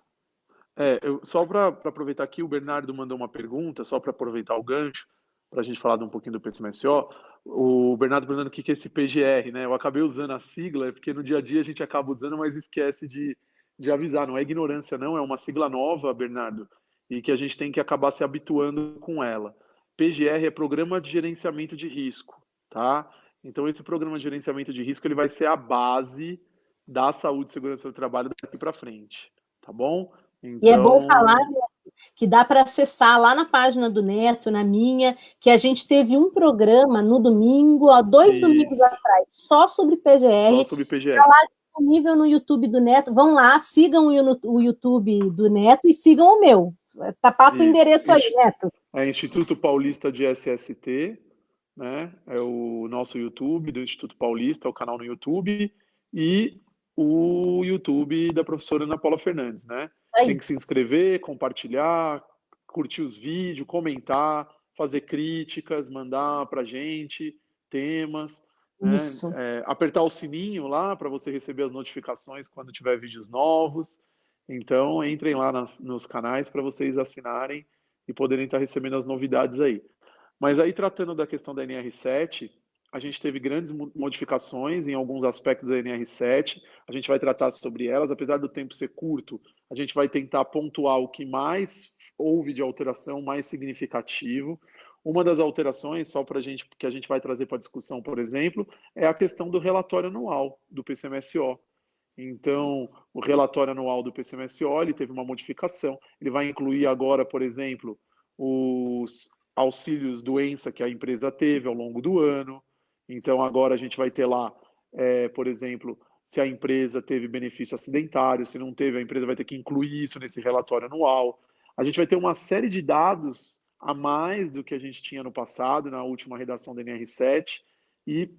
Só para aproveitar aqui, o Bernardo mandou uma pergunta, só para aproveitar o gancho, para a gente falar um pouquinho do PCMSO. O Bernardo perguntando o que é esse PGR, né? Eu acabei usando a sigla, porque no dia a dia a gente acaba usando, mas esquece de avisar. Não é ignorância, não, é uma sigla nova, Bernardo, e que a gente tem que acabar se habituando com ela. PGR é Programa de Gerenciamento de Risco, tá? Então, esse Programa de Gerenciamento de Risco ele vai ser a base da saúde e segurança do trabalho daqui para frente, tá bom? Então... E é bom falar, que dá para acessar lá na página do Neto, na minha, que a gente teve um programa no domingo, há 2 domingos atrás, só sobre PGR. Só sobre PGR. Está lá disponível no YouTube do Neto. Vão lá, sigam o YouTube do Neto e sigam o meu. Passa o endereço aí, Neto. É Instituto Paulista de SST, né? É o nosso YouTube do Instituto Paulista, o canal no YouTube, e o YouTube da professora Ana Paula Fernandes, né? Tem que se inscrever, compartilhar, curtir os vídeos, comentar, fazer críticas, mandar pra gente temas, né? Apertar o sininho lá para você receber as notificações quando tiver vídeos novos. Então, entrem lá nos canais para vocês assinarem e poderem estar recebendo as novidades aí. Mas aí, tratando da questão da NR7, a gente teve grandes modificações em alguns aspectos da NR7, a gente vai tratar sobre elas, apesar do tempo ser curto, a gente vai tentar pontuar o que mais houve de alteração, mais significativo. Uma das alterações, só para que a gente vai trazer para discussão, por exemplo, é a questão do relatório anual do PCMSO. Então, o relatório anual do PCMSO, ele teve uma modificação, ele vai incluir agora, por exemplo, os auxílios doença que a empresa teve ao longo do ano. Então, agora a gente vai ter lá por exemplo, se a empresa teve benefício acidentário, se não teve, a empresa vai ter que incluir isso nesse relatório anual. A gente vai ter uma série de dados a mais do que a gente tinha no passado, na última redação da NR7, e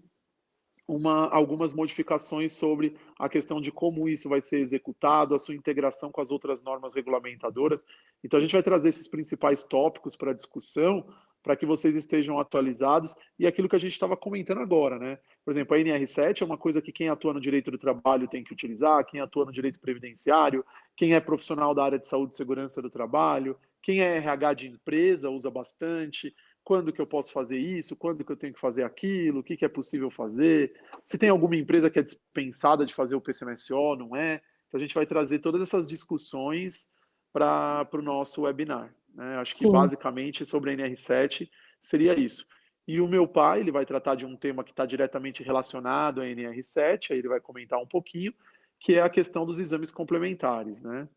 algumas modificações sobre a questão de como isso vai ser executado, a sua integração com as outras normas regulamentadoras. Então, a gente vai trazer esses principais tópicos para a discussão, para que vocês estejam atualizados, e aquilo que a gente estava comentando agora, né? Por exemplo, a NR7 é uma coisa que quem atua no direito do trabalho tem que utilizar, quem atua no direito previdenciário, quem é profissional da área de saúde e segurança do trabalho, quem é RH de empresa usa bastante, quando que eu posso fazer isso, quando que eu tenho que fazer aquilo, o que que é possível fazer, se tem alguma empresa que é dispensada de fazer o PCMSO, não é? Então a gente vai trazer todas essas discussões para o nosso webinar, né? Acho que basicamente sobre a NR7 seria isso. E o meu pai, ele vai tratar de um tema que está diretamente relacionado à NR7, aí ele vai comentar um pouquinho, que é a questão dos exames complementares, né?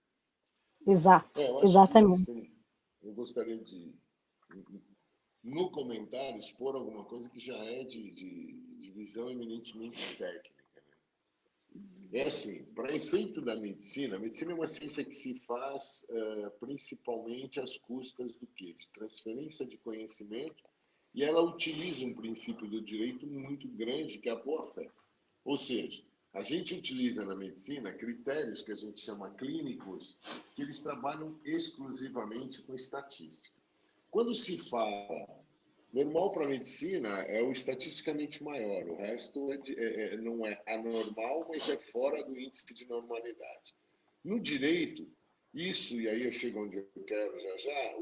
Exato, eu acho exatamente. Que, assim, eu gostaria de, no comentário, expor alguma coisa que já é de visão eminentemente técnica. Né? É assim, para efeito da medicina, a medicina é uma ciência que se faz principalmente às custas do quê? De transferência de conhecimento, e ela utiliza um princípio do direito muito grande, que é a boa-fé. Ou seja, a gente utiliza na medicina critérios que a gente chama clínicos, que eles trabalham exclusivamente com estatística. Quando se fala normal para a medicina, é o estatisticamente maior, o resto não é anormal, mas é fora do índice de normalidade. No direito, isso, e aí eu chego onde eu quero já,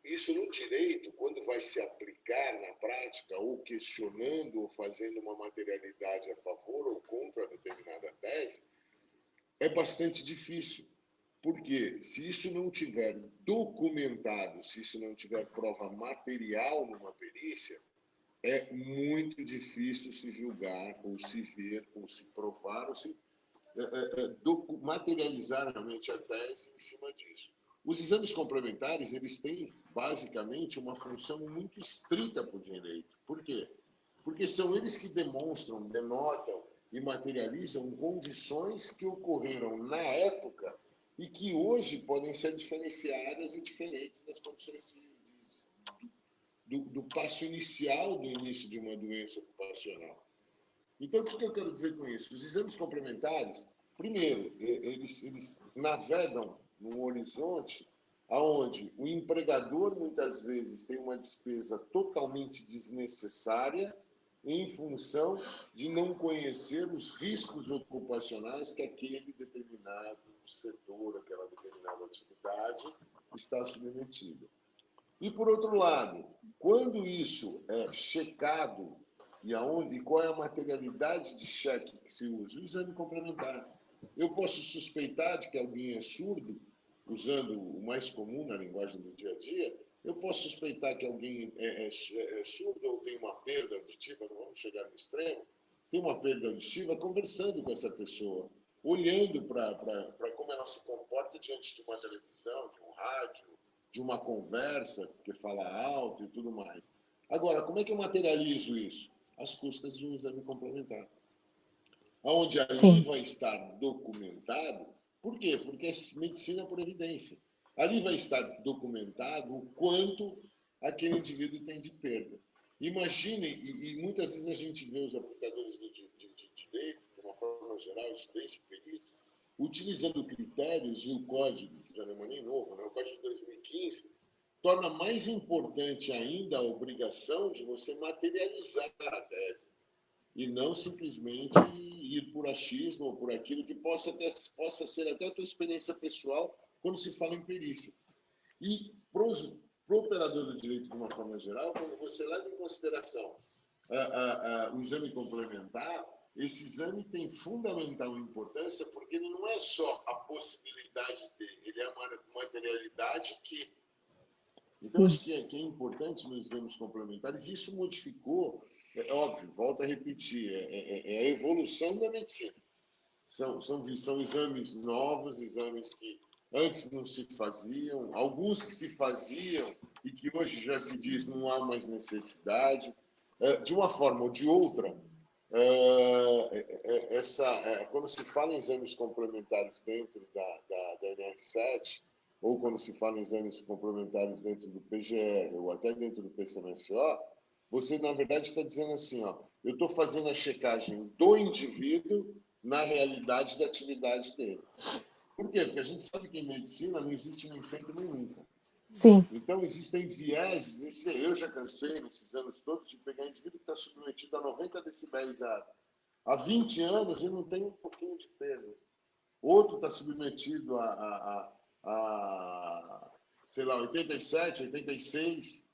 isso no direito, quando vai se aplicar na prática, ou questionando, ou fazendo uma materialidade a favor ou contra determinada tese, é bastante difícil. Porque se isso não tiver documentado, se isso não tiver prova material numa perícia, é muito difícil se julgar, ou se ver, ou se provar, ou se materializar realmente a tese em cima disso. Os exames complementares, eles têm basicamente uma função muito estrita para o direito. Por quê? Porque são eles que demonstram, denotam e materializam condições que ocorreram na época e que hoje podem ser diferenciadas e diferentes das condições do passo inicial do início de uma doença ocupacional. Então, o que eu quero dizer com isso? Os exames complementares, primeiro, eles navegam num horizonte onde o empregador, muitas vezes, tem uma despesa totalmente desnecessária em função de não conhecer os riscos ocupacionais que aquele determinado setor, aquela determinada atividade está submetido. E, por outro lado, quando isso é checado e qual é a materialidade de cheque que se usa? O exame complementar. Eu posso suspeitar de que alguém é surdo, usando o mais comum na linguagem do dia a dia, eu posso suspeitar que alguém é surdo ou tem uma perda auditiva, não vamos chegar no extremo, tem uma perda auditiva, conversando com essa pessoa, olhando para como ela se comporta diante de uma televisão, de um rádio, de uma conversa, que fala alto e tudo mais. Agora, como é que eu materializo isso? Às custas de um exame complementar. Onde ali vai estar documentado. Por quê? Porque é medicina por evidência. Ali vai estar documentado o quanto aquele indivíduo tem de perda. Imagine, e muitas vezes a gente vê os aplicadores de direito, de uma forma geral, desde perito, utilizando critérios e o código, que já não é nem novo, né? O código de 2015, torna mais importante ainda a obrigação de você materializar a tese e não simplesmente ir por achismo ou por aquilo que possa ser até a tua experiência pessoal quando se fala em perícia. E para o operador do direito, de uma forma geral, quando você leva em consideração o exame complementar, esse exame tem fundamental importância porque ele não é só a possibilidade dele, ele é uma materialidade que... Então, acho que é importante nos exames complementares. Isso modificou, é óbvio, volto a repetir, é a evolução da medicina. São exames novos, exames que antes não se faziam, alguns que se faziam e que hoje já se diz não há mais necessidade. De uma forma ou de outra, quando se fala em exames complementares dentro da NR7, ou quando se fala em exames complementares dentro do PGR, ou até dentro do PCMSO, você, na verdade, está dizendo assim, ó, eu estou fazendo a checagem do indivíduo na realidade da atividade dele. Por quê? Porque a gente sabe que em medicina não existe nem sempre nem nunca. Sim. Então, existem vieses, eu já cansei, nesses anos todos, de pegar indivíduo que está submetido a 90 decibéis há 20 anos e não tem um pouquinho de perda. Outro está submetido sei lá, 87, 86,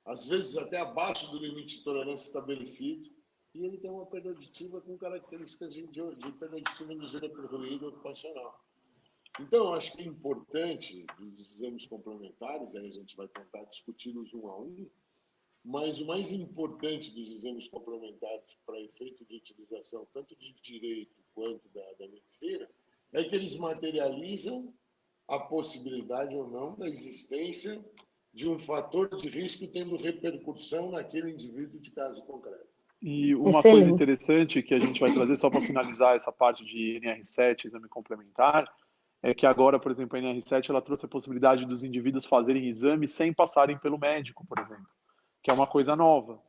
às vezes até abaixo do limite de tolerância estabelecido, e ele tem uma perda auditiva com características de perda auditiva induzida por ruído ocupacional. Então, eu acho que é importante, dos exames complementares, aí a gente vai tentar discuti-los um a um, mas o mais importante dos exames complementares para efeito de utilização, tanto de direito quanto da medicina, é que eles materializam a possibilidade ou não da existência de um fator de risco tendo repercussão naquele indivíduo de caso concreto. E uma coisa interessante que a gente vai trazer, só para finalizar essa parte de NR7, exame complementar, é que agora, por exemplo, a NR7 ela trouxe a possibilidade dos indivíduos fazerem exames sem passarem pelo médico, por exemplo, que é uma coisa nova.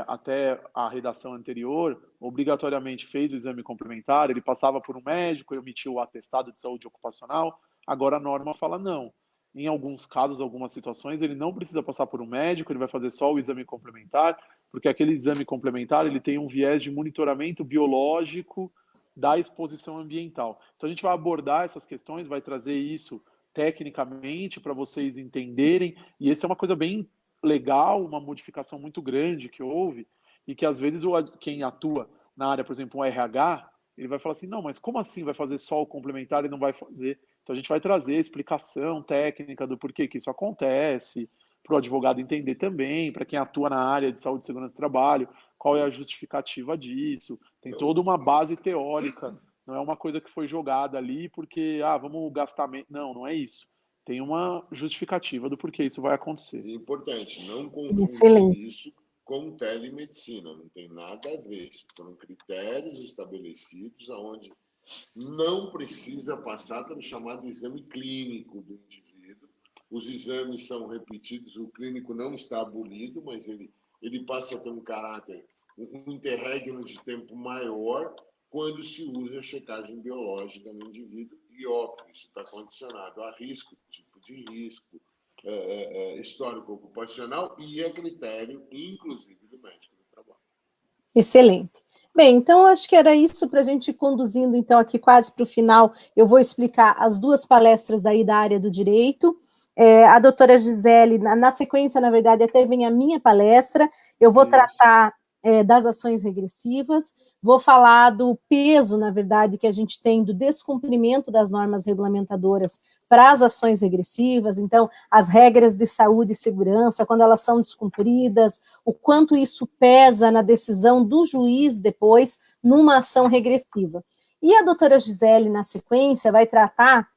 Até a redação anterior, obrigatoriamente fez o exame complementar, ele passava por um médico, emitiu o atestado de saúde ocupacional, agora a norma fala não. Em alguns casos, algumas situações, ele não precisa passar por um médico, ele vai fazer só o exame complementar, porque aquele exame complementar ele tem um viés de monitoramento biológico da exposição ambiental. Então, a gente vai abordar essas questões, vai trazer isso tecnicamente para vocês entenderem, e essa é uma coisa bem legal, uma modificação muito grande que houve, e que às vezes quem atua na área, por exemplo, um RH, ele vai falar assim, não, mas como assim vai fazer só o complementar e não vai fazer? Então a gente vai trazer explicação técnica do porquê que isso acontece, para o advogado entender também, para quem atua na área de saúde e segurança do trabalho, qual é a justificativa disso. Tem toda uma base teórica, não é uma coisa que foi jogada ali porque, vamos gastar... Não é isso. Tem uma justificativa do porquê isso vai acontecer. É importante, não confundir isso com telemedicina, não tem nada a ver. Isso foram critérios estabelecidos onde não precisa passar pelo chamado exame clínico do indivíduo. Os exames são repetidos, o clínico não está abolido, mas ele passa a ter um caráter, um interregno de tempo maior quando se usa a checagem biológica no indivíduo. E, óbvio, isso está condicionado a risco, tipo de risco, histórico ocupacional e a critério, inclusive, do médico do trabalho. Excelente. Bem, então acho que era isso para a gente ir conduzindo, então, aqui quase para o final. Eu vou explicar as duas palestras daí da área do direito. A doutora Gisele, na sequência, na verdade, até vem a minha palestra. Eu vou tratar das ações regressivas, vou falar do peso, na verdade, que a gente tem do descumprimento das normas regulamentadoras para as ações regressivas, então, as regras de saúde e segurança, quando elas são descumpridas, o quanto isso pesa na decisão do juiz depois, numa ação regressiva. E a doutora Gisele, na sequência, vai tratar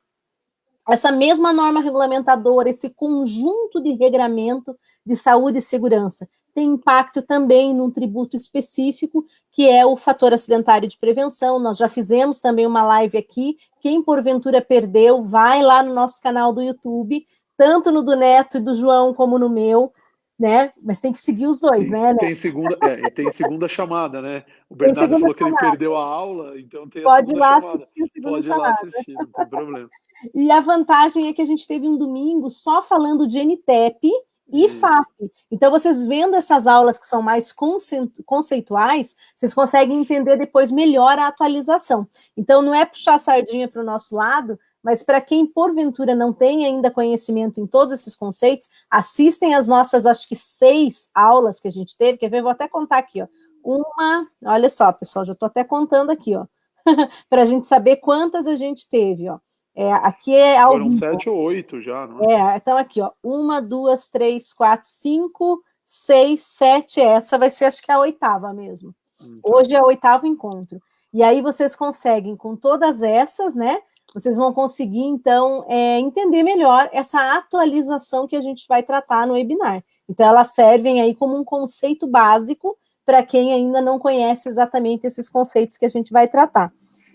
essa mesma norma regulamentadora, esse conjunto de regramento de saúde e segurança, tem impacto também num tributo específico, que é o fator acidentário de prevenção. Nós já fizemos também uma live aqui, quem porventura perdeu, vai lá no nosso canal do YouTube, tanto no do Neto e do João, como no meu, né? Mas tem que seguir os dois, né? Tem segunda chamada, né? O Bernardo falou que ele perdeu a aula, então tem a segunda chamada. Pode ir lá assistir, não tem problema. E a vantagem é que a gente teve um domingo só falando de NTEP e FAP. Então, vocês vendo essas aulas que são mais conceituais, vocês conseguem entender depois melhor a atualização. Então, não é puxar a sardinha para o nosso lado, mas para quem, porventura, não tem ainda conhecimento em todos esses conceitos, assistem as nossas, acho que 6 aulas que a gente teve. Quer ver? Vou até contar aqui, ó. Olha só, pessoal, já estou até contando aqui, ó, para a gente saber quantas a gente teve, ó. Aqui é ao vivo. Foram 7 ou 8 já, não é? Então aqui, ó, 1, 2, 3, 4, 5, 6, 7, essa vai ser, acho que a 8ª mesmo. Hoje é o 8º encontro. E aí vocês conseguem, com todas essas, né, vocês vão conseguir, então, entender melhor essa atualização que a gente vai tratar no webinar. Então, elas servem aí como um conceito básico para quem ainda não conhece exatamente esses conceitos que a gente vai tratar.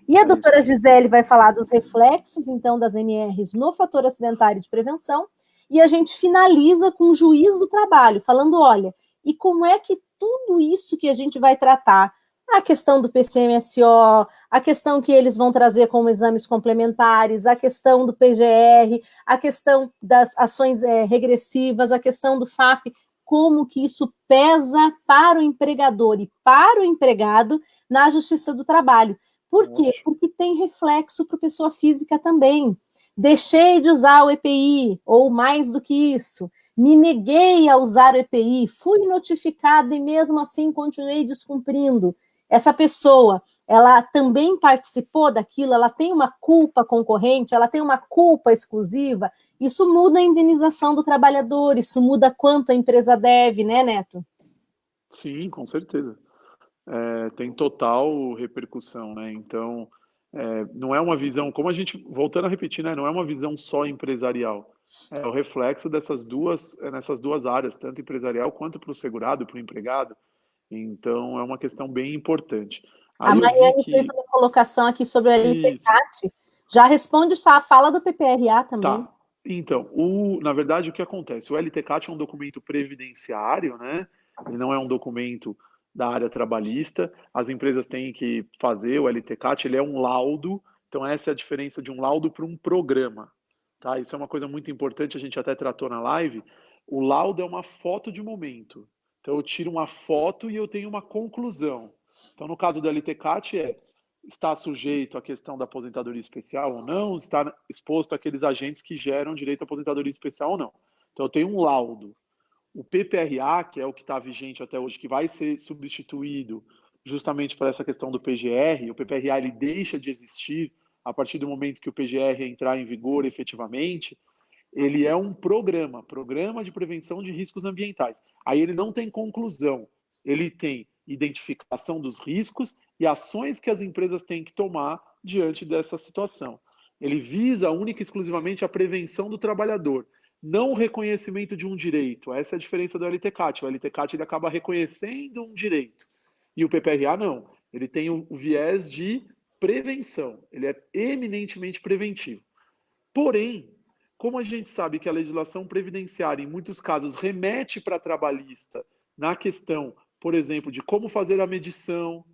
E a doutora Gisele vai falar dos reflexos, então, das NRs no fator acidentário de prevenção, e a gente finaliza com o juiz do trabalho, falando, olha, e como é que tudo isso que a gente vai tratar, a questão do PCMSO, a questão que eles vão trazer como exames complementares, a questão do PGR, a questão das ações regressivas, a questão do FAP, como que isso pesa para o empregador e para o empregado na Justiça do Trabalho. Por quê? Porque tem reflexo para a pessoa física também. Deixei de usar o EPI, ou mais do que isso, me neguei a usar o EPI, fui notificada e mesmo assim continuei descumprindo. Essa pessoa, ela também participou daquilo, ela tem uma culpa concorrente, ela tem uma culpa exclusiva, isso muda a indenização do trabalhador, isso muda quanto a empresa deve, né, Neto? Sim, com certeza. Tem total repercussão, né? Então, não é uma visão, como a gente, voltando a repetir, né? Não é uma visão só empresarial. É o reflexo nessas duas áreas, tanto empresarial quanto para o segurado, para o empregado. Então, é uma questão bem importante. Aí a Maiane fez uma colocação aqui sobre o LTCAT. Já responde a fala do PPRA também. Tá. Então, na verdade, o que acontece? O LTCAT é um documento previdenciário, né? Ele não é um documento da área trabalhista. As empresas têm que fazer o LTCAT, ele é um laudo. Então, essa é a diferença de um laudo para um programa. Tá? Isso é uma coisa muito importante, a gente até tratou na live. O laudo é uma foto de momento. Então, eu tiro uma foto e eu tenho uma conclusão. Então, no caso do LTCAT, está sujeito à questão da aposentadoria especial ou não, está exposto àqueles agentes que geram direito à aposentadoria especial ou não. Então, eu tenho um laudo. O PPRA, que é o que está vigente até hoje, que vai ser substituído justamente para essa questão do PGR, o PPRA ele deixa de existir a partir do momento que o PGR entrar em vigor efetivamente, ele é um programa de prevenção de riscos ambientais. Aí ele não tem conclusão, ele tem identificação dos riscos e ações que as empresas têm que tomar diante dessa situação. Ele visa única e exclusivamente a prevenção do trabalhador, não o reconhecimento de um direito. Essa é a diferença do LTCAT. O LTCAT ele acaba reconhecendo um direito e o PPRA não. Ele tem o viés de prevenção, ele é eminentemente preventivo. Porém, como a gente sabe que a legislação previdenciária, em muitos casos, remete para a trabalhista na questão, por exemplo, de como fazer a medição,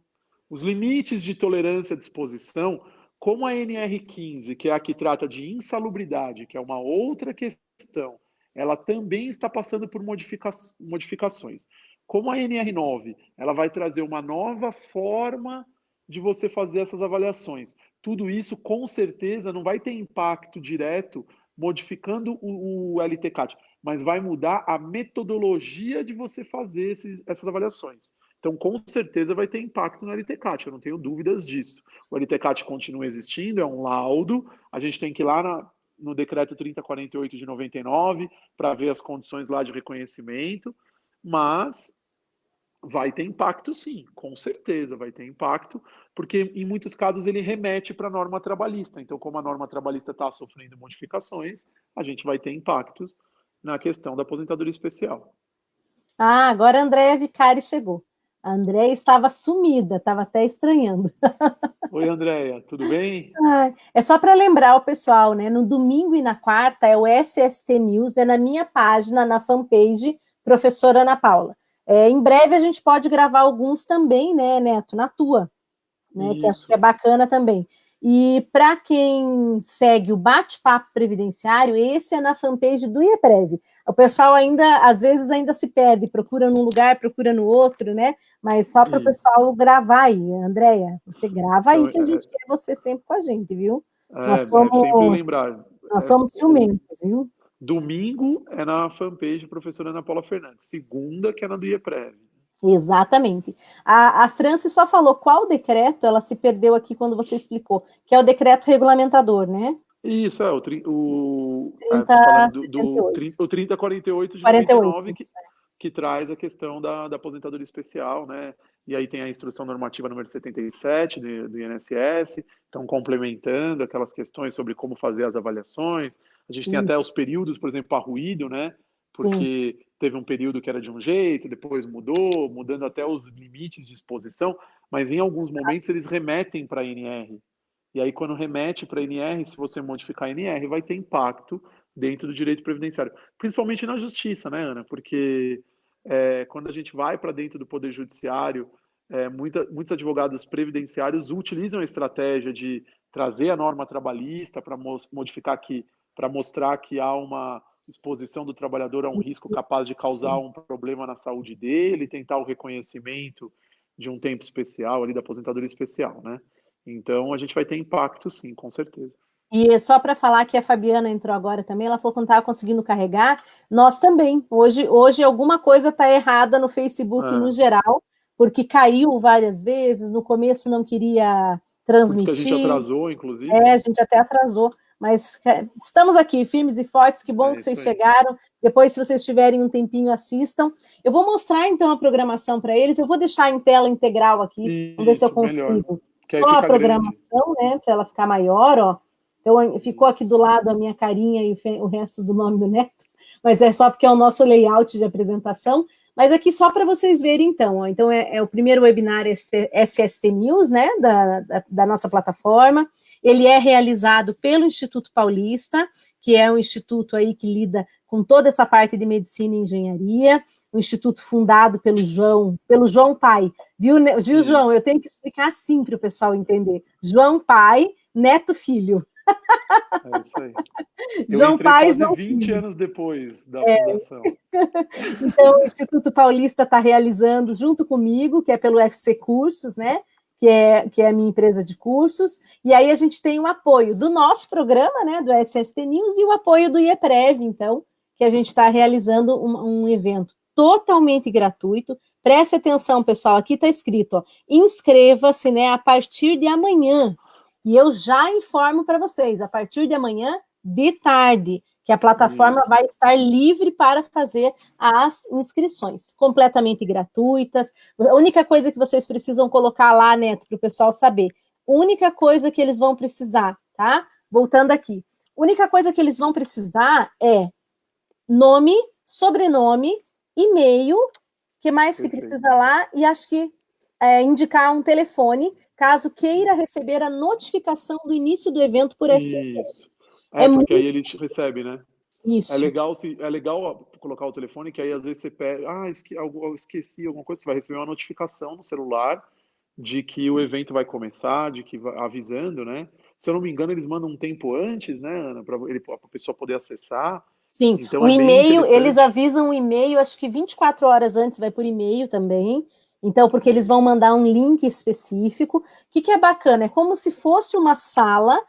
os limites de tolerância à disposição, como a NR15, que é a que trata de insalubridade, que é uma outra questão, ela também está passando por modificações. Como a NR9, ela vai trazer uma nova forma de você fazer essas avaliações. Tudo isso, com certeza, não vai ter impacto direto modificando o LTCAT, mas vai mudar a metodologia de você fazer essas avaliações. Então, com certeza, vai ter impacto no LTCAT, eu não tenho dúvidas disso. O LTCAT continua existindo, é um laudo, a gente tem que ir lá no decreto 3048 de 99 para ver as condições lá de reconhecimento, mas vai ter impacto sim, com certeza vai ter impacto, porque em muitos casos ele remete para a norma trabalhista. Então, como a norma trabalhista está sofrendo modificações, a gente vai ter impactos na questão da aposentadoria especial. Ah, agora a Andréia Vicari chegou. A Andréia estava sumida, estava até estranhando. Oi, Andréia, tudo bem? É só para lembrar o pessoal, né? No domingo e na quarta é o SST News, é na minha página, na fanpage, professora Ana Paula. Em breve a gente pode gravar alguns também, né, Neto, na tua, né? Que acho que é bacana também. E para quem segue o bate-papo previdenciário, esse é na fanpage do IEPREV. O pessoal ainda, às vezes, ainda se perde, procura num lugar, procura no outro, né? Mas só para o pessoal gravar aí, Andréia, você grava aí que a gente quer você sempre com a gente, viu? Sempre lembrar. Nós somos ciumentos, viu? Domingo é na fanpage professora Ana Paula Fernandes. Segunda que é na do IEPREV. Exatamente. A Franci só falou qual decreto, ela se perdeu aqui quando você explicou, que é o decreto regulamentador, né? Isso, o 3048 de 99, que traz a questão da aposentadoria especial, né? E aí tem a instrução normativa número 77 do INSS, então complementando aquelas questões sobre como fazer as avaliações. A gente tem até os períodos, por exemplo, para ruído, né? porque teve um período que era de um jeito, depois mudou, mudando até os limites de exposição, mas em alguns momentos eles remetem para a NR. E aí, quando remete para a NR, se você modificar a NR, vai ter impacto dentro do direito previdenciário. Principalmente na justiça, né, Ana? Porque quando a gente vai para dentro do Poder Judiciário, muitos advogados previdenciários utilizam a estratégia de trazer a norma trabalhista para modificar aqui, para mostrar que há uma exposição do trabalhador a um risco capaz de causar um problema na saúde dele, tentar o reconhecimento de um tempo especial ali da aposentadoria especial, né? Então a gente vai ter impacto, sim, com certeza. E só para falar que a Fabiana entrou agora também, ela falou que não estava conseguindo carregar, nós também. Hoje alguma coisa está errada no Facebook no geral, porque caiu várias vezes, no começo não queria transmitir. Por isso que a gente atrasou, inclusive. A gente até atrasou, mas estamos aqui, firmes e fortes, que bom que vocês chegaram. Depois, se vocês tiverem um tempinho, assistam. Eu vou mostrar, então, a programação para eles, eu vou deixar em tela integral aqui, vamos ver se eu consigo. Só a programação, né, para ela ficar maior, ó. Então, ficou aqui do lado a minha carinha e o resto do nome do Neto, mas é só porque é o nosso layout de apresentação. Mas aqui só para vocês verem, então. Ó. Então, é o primeiro webinar SST News, né, da nossa plataforma. Ele é realizado pelo Instituto Paulista, que é um instituto aí que lida com toda essa parte de medicina e engenharia, um instituto fundado pelo João Pai. Viu, João? Eu tenho que explicar assim para o pessoal entender. João Pai, Neto Filho. É isso aí. João Pai, João 20 anos depois da fundação. Então, o Instituto Paulista está realizando junto comigo, que é pelo FC Cursos, né? Que é a minha empresa de cursos, e aí a gente tem o apoio do nosso programa, né? Do SST News, e o apoio do IEPREV, então, que a gente está realizando um evento totalmente gratuito. Preste atenção, pessoal, aqui está escrito, ó, inscreva-se, né, a partir de amanhã. E eu já informo para vocês, a partir de amanhã, de tarde, que a plataforma vai estar livre para fazer as inscrições, completamente gratuitas. A única coisa que vocês precisam colocar lá, Neto, para o pessoal saber, a única coisa que eles vão precisar, tá? Voltando aqui, a única coisa que eles vão precisar é nome, sobrenome, e-mail, que mais que precisa lá, e acho que indicar um telefone, caso queira receber a notificação do início do evento por SMS. Isso. Porque aí ele te recebe, né? Isso. É legal colocar o telefone, que aí às vezes você pega, eu esqueci alguma coisa, você vai receber uma notificação no celular de que o evento vai começar, avisando, né? Se eu não me engano, eles mandam um tempo antes, né, Ana, para a pessoa poder acessar. Sim, então, o e-mail, eles avisam o e-mail, acho que 24 horas antes vai por e-mail também. Então, porque eles vão mandar um link específico. O que é bacana? É como se fosse uma sala,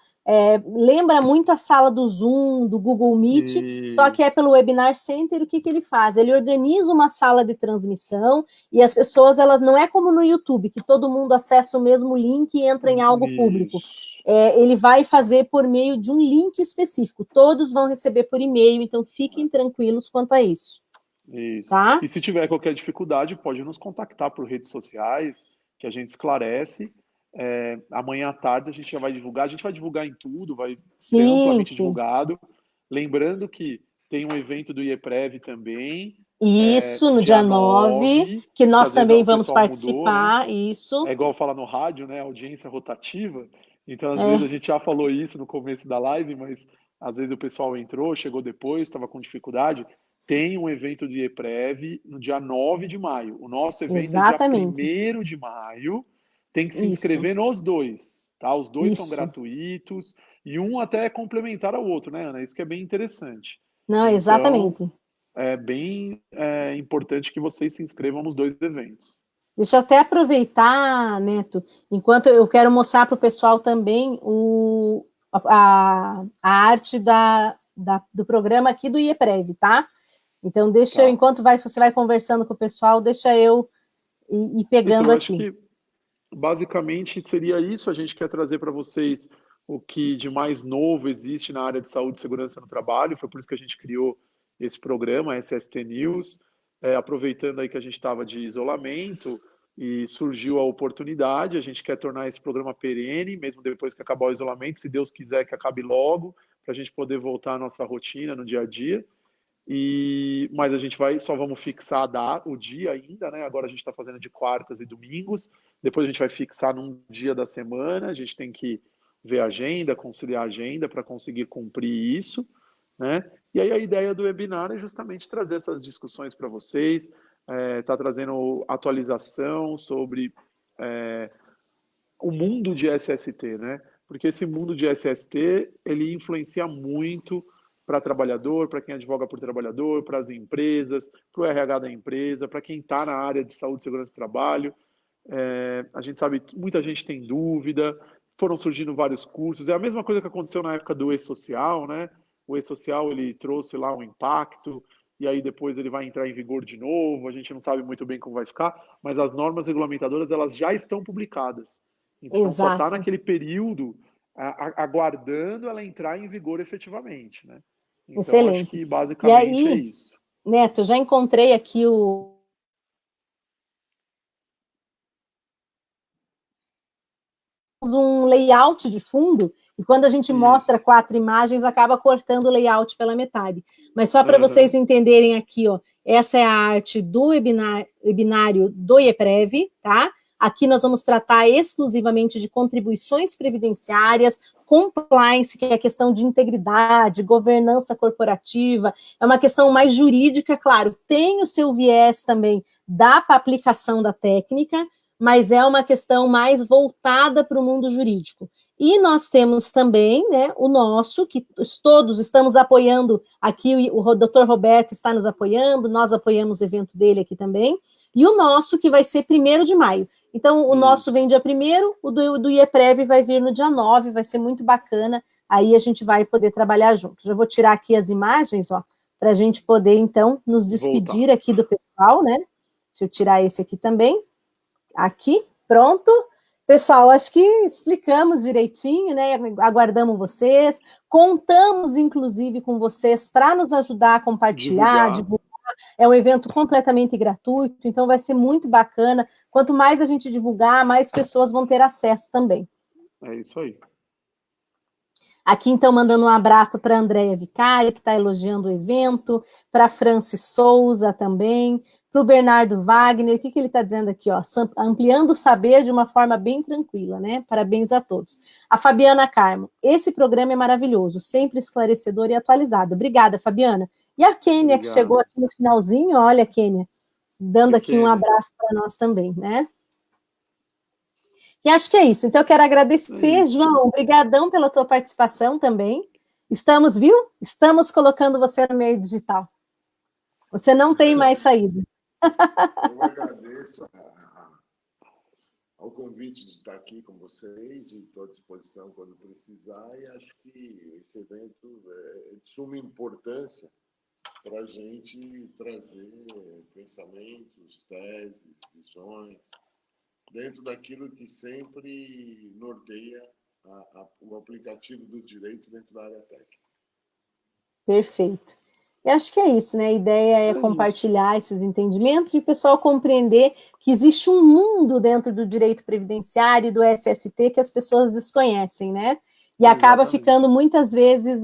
lembra muito a sala do Zoom, do Google Meet, só que é pelo Webinar Center. O que ele faz? Ele organiza uma sala de transmissão e as pessoas, elas não é como no YouTube, que todo mundo acessa o mesmo link e entra em algo público. Ele vai fazer por meio de um link específico. Todos vão receber por e-mail, então fiquem tranquilos quanto a isso. Isso. Tá? E se tiver qualquer dificuldade, pode nos contactar por redes sociais, que a gente esclarece. Amanhã à tarde a gente já vai divulgar. A gente vai divulgar em tudo, vai ser amplamente divulgado. Lembrando que tem um evento do IEPREV também. Isso, no dia 9, que nós também vamos participar. Mudou, né? Isso. É igual falar no rádio, né? Audiência rotativa. Então, às vezes, a gente já falou isso no começo da live, mas às vezes o pessoal entrou, chegou depois, estava com dificuldade. Tem um evento de IEPREV no dia 9 de maio. O nosso evento é dia 1º de maio. Tem que se inscrever nos dois, tá? Os dois são gratuitos e um até é complementar ao outro, né, Ana? Isso que é bem interessante. Não, então, exatamente. É bem importante que vocês se inscrevam nos dois eventos. Deixa eu até aproveitar, Neto, enquanto eu quero mostrar para o pessoal também a arte do programa aqui do IEPREV, tá? Então, deixa eu, enquanto você vai conversando com o pessoal, deixa eu ir pegando aqui. Acho que, basicamente, seria isso. A gente quer trazer para vocês o que de mais novo existe na área de saúde e segurança no trabalho. Foi por isso que a gente criou esse programa, SST News. Aproveitando aí que a gente estava de isolamento e surgiu a oportunidade, a gente quer tornar esse programa perene, mesmo depois que acabar o isolamento, se Deus quiser que acabe logo, para a gente poder voltar à nossa rotina no dia a dia. Mas a gente só vamos fixar o dia ainda, né? Agora a gente está fazendo de quartas e domingos, depois a gente vai fixar num dia da semana, a gente tem que ver a agenda, conciliar a agenda para conseguir cumprir isso, né? E aí a ideia do webinar é justamente trazer essas discussões para vocês, tá trazendo atualização sobre o mundo de SST, né? Porque esse mundo de SST, ele influencia muito para trabalhador, para quem advoga por trabalhador, para as empresas, para o RH da empresa, para quem está na área de saúde, segurança e trabalho. A gente sabe que muita gente tem dúvida, foram surgindo vários cursos. É a mesma coisa que aconteceu na época do e-social, né? O e-social, ele trouxe lá um impacto, e aí depois ele vai entrar em vigor de novo, a gente não sabe muito bem como vai ficar, mas as normas regulamentadoras, elas já estão publicadas. Então, só está naquele período aguardando ela entrar em vigor efetivamente, né? Então, excelente. Acho que basicamente é isso. Neto, já encontrei aqui um layout de fundo, e quando a gente mostra 4 imagens, acaba cortando o layout pela metade. Mas só para vocês entenderem aqui, ó, essa é a arte do webinário do IEPREV, tá? Aqui nós vamos tratar exclusivamente de contribuições previdenciárias, compliance, que é a questão de integridade, governança corporativa, é uma questão mais jurídica, claro, tem o seu viés também da aplicação da técnica, mas é uma questão mais voltada para o mundo jurídico. E nós temos também, né, o nosso, que todos estamos apoiando aqui, o Dr. Roberto está nos apoiando, nós apoiamos o evento dele aqui também, e o nosso, que vai ser 1º de maio. Então, o nosso vem dia 1º, o do IEPREV vai vir no dia 9, vai ser muito bacana, aí a gente vai poder trabalhar junto. Já vou tirar aqui as imagens, ó, para a gente poder, então, nos despedir aqui do pessoal, né? Deixa eu tirar esse aqui também. Aqui, pronto. Pessoal, acho que explicamos direitinho, né? Aguardamos vocês, contamos, inclusive, com vocês para nos ajudar a compartilhar, divulgar. É um evento completamente gratuito, então vai ser muito bacana. Quanto mais a gente divulgar, mais pessoas vão ter acesso também. É isso aí. Aqui, então, mandando um abraço para a Andréia Vicari, que está elogiando o evento, para a Francis Souza também, para o Bernardo Wagner, o que ele está dizendo aqui? Ó, ampliando o saber de uma forma bem tranquila, né? Parabéns a todos. A Fabiana Carmo, esse programa é maravilhoso, sempre esclarecedor e atualizado. Obrigada, Fabiana. E a Kênia, que chegou aqui no finalzinho, olha, Kênia, dando aqui um abraço para nós também, né? E acho que é isso. Então, eu quero agradecer, João, obrigadão pela tua participação também. Estamos, viu? Estamos colocando você no meio digital. Você não tem mais saída. Eu agradeço ao convite de estar aqui com vocês e estou à disposição quando precisar, e acho que esse evento é de suma importância para a gente trazer pensamentos, teses, visões, dentro daquilo que sempre norteia o aplicativo do direito dentro da área técnica. Perfeito. E acho que é isso, né? A ideia é compartilhar esses entendimentos e o pessoal compreender que existe um mundo dentro do direito previdenciário e do SST que as pessoas desconhecem, né? E acaba ficando, muitas vezes,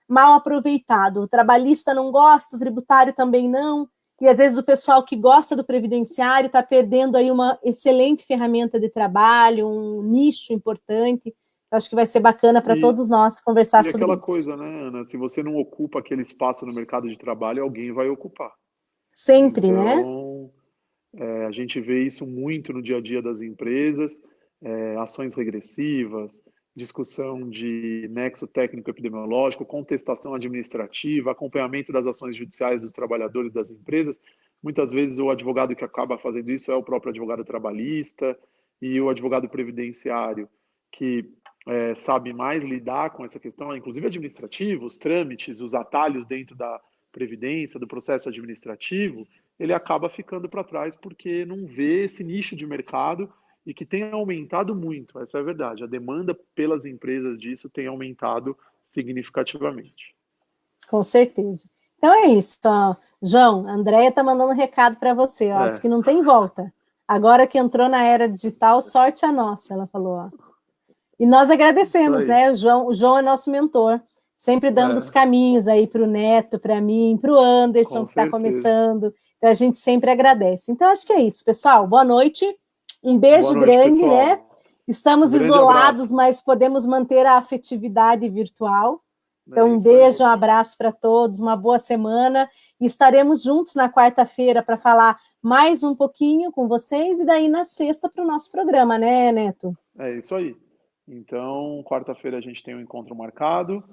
mal aproveitado. O trabalhista não gosta, o tributário também não, e às vezes o pessoal que gosta do previdenciário está perdendo aí uma excelente ferramenta de trabalho, um nicho importante. Acho que vai ser bacana para todos nós conversar sobre isso. E aquela coisa, né, Ana? Se você não ocupa aquele espaço no mercado de trabalho, alguém vai ocupar. Sempre, né? Então, a gente vê isso muito no dia a dia das empresas, ações regressivas, discussão de nexo técnico-epidemiológico, contestação administrativa, acompanhamento das ações judiciais dos trabalhadores das empresas. Muitas vezes o advogado que acaba fazendo isso é o próprio advogado trabalhista e o advogado previdenciário, que sabe mais lidar com essa questão, inclusive administrativa, os trâmites, os atalhos dentro da previdência, do processo administrativo, ele acaba ficando para trás porque não vê esse nicho de mercado e que tem aumentado muito, essa é a verdade. A demanda pelas empresas disso tem aumentado significativamente. Com certeza. Então é isso, ó. João, a Andréia está mandando um recado para você, ó, diz que não tem volta. Agora que entrou na era digital, sorte a nossa, ela falou, ó. E nós agradecemos, né? O João é nosso mentor. sempre dando os caminhos aí para o Neto, para mim, para o Anderson, que está começando. Então, a gente sempre agradece. Então, acho que é isso, pessoal. Boa noite. Um beijo grande, pessoal. Né? Estamos isolados, abraço. Mas podemos manter a afetividade virtual. Então, um beijo, um abraço para todos, uma boa semana. E estaremos juntos na quarta-feira para falar mais um pouquinho com vocês e daí na sexta para o nosso programa, né, Neto? É isso aí. Então, quarta-feira a gente tem um encontro marcado.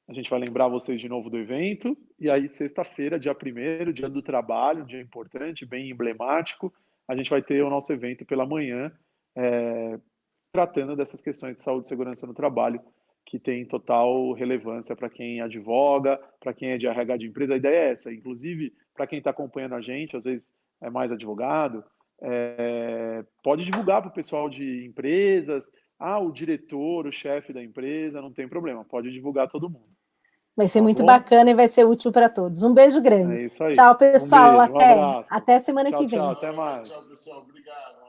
A gente vai lembrar vocês de novo do evento. E aí, sexta-feira, dia 1º, dia do trabalho, dia importante, bem emblemático, a gente vai ter o nosso evento pela manhã, tratando dessas questões de saúde e segurança no trabalho, que tem total relevância para quem advoga, para quem é de RH de empresa. A ideia é essa. Inclusive, para quem está acompanhando a gente, às vezes é mais advogado, pode divulgar para o pessoal de empresas. O diretor, o chefe da empresa, não tem problema, pode divulgar todo mundo. Vai ser muito bacana e vai ser útil para todos. Um beijo grande. É isso aí. Tchau, pessoal. Um beijo, até semana que vem. Tchau, até mais. Tchau, pessoal. Obrigado.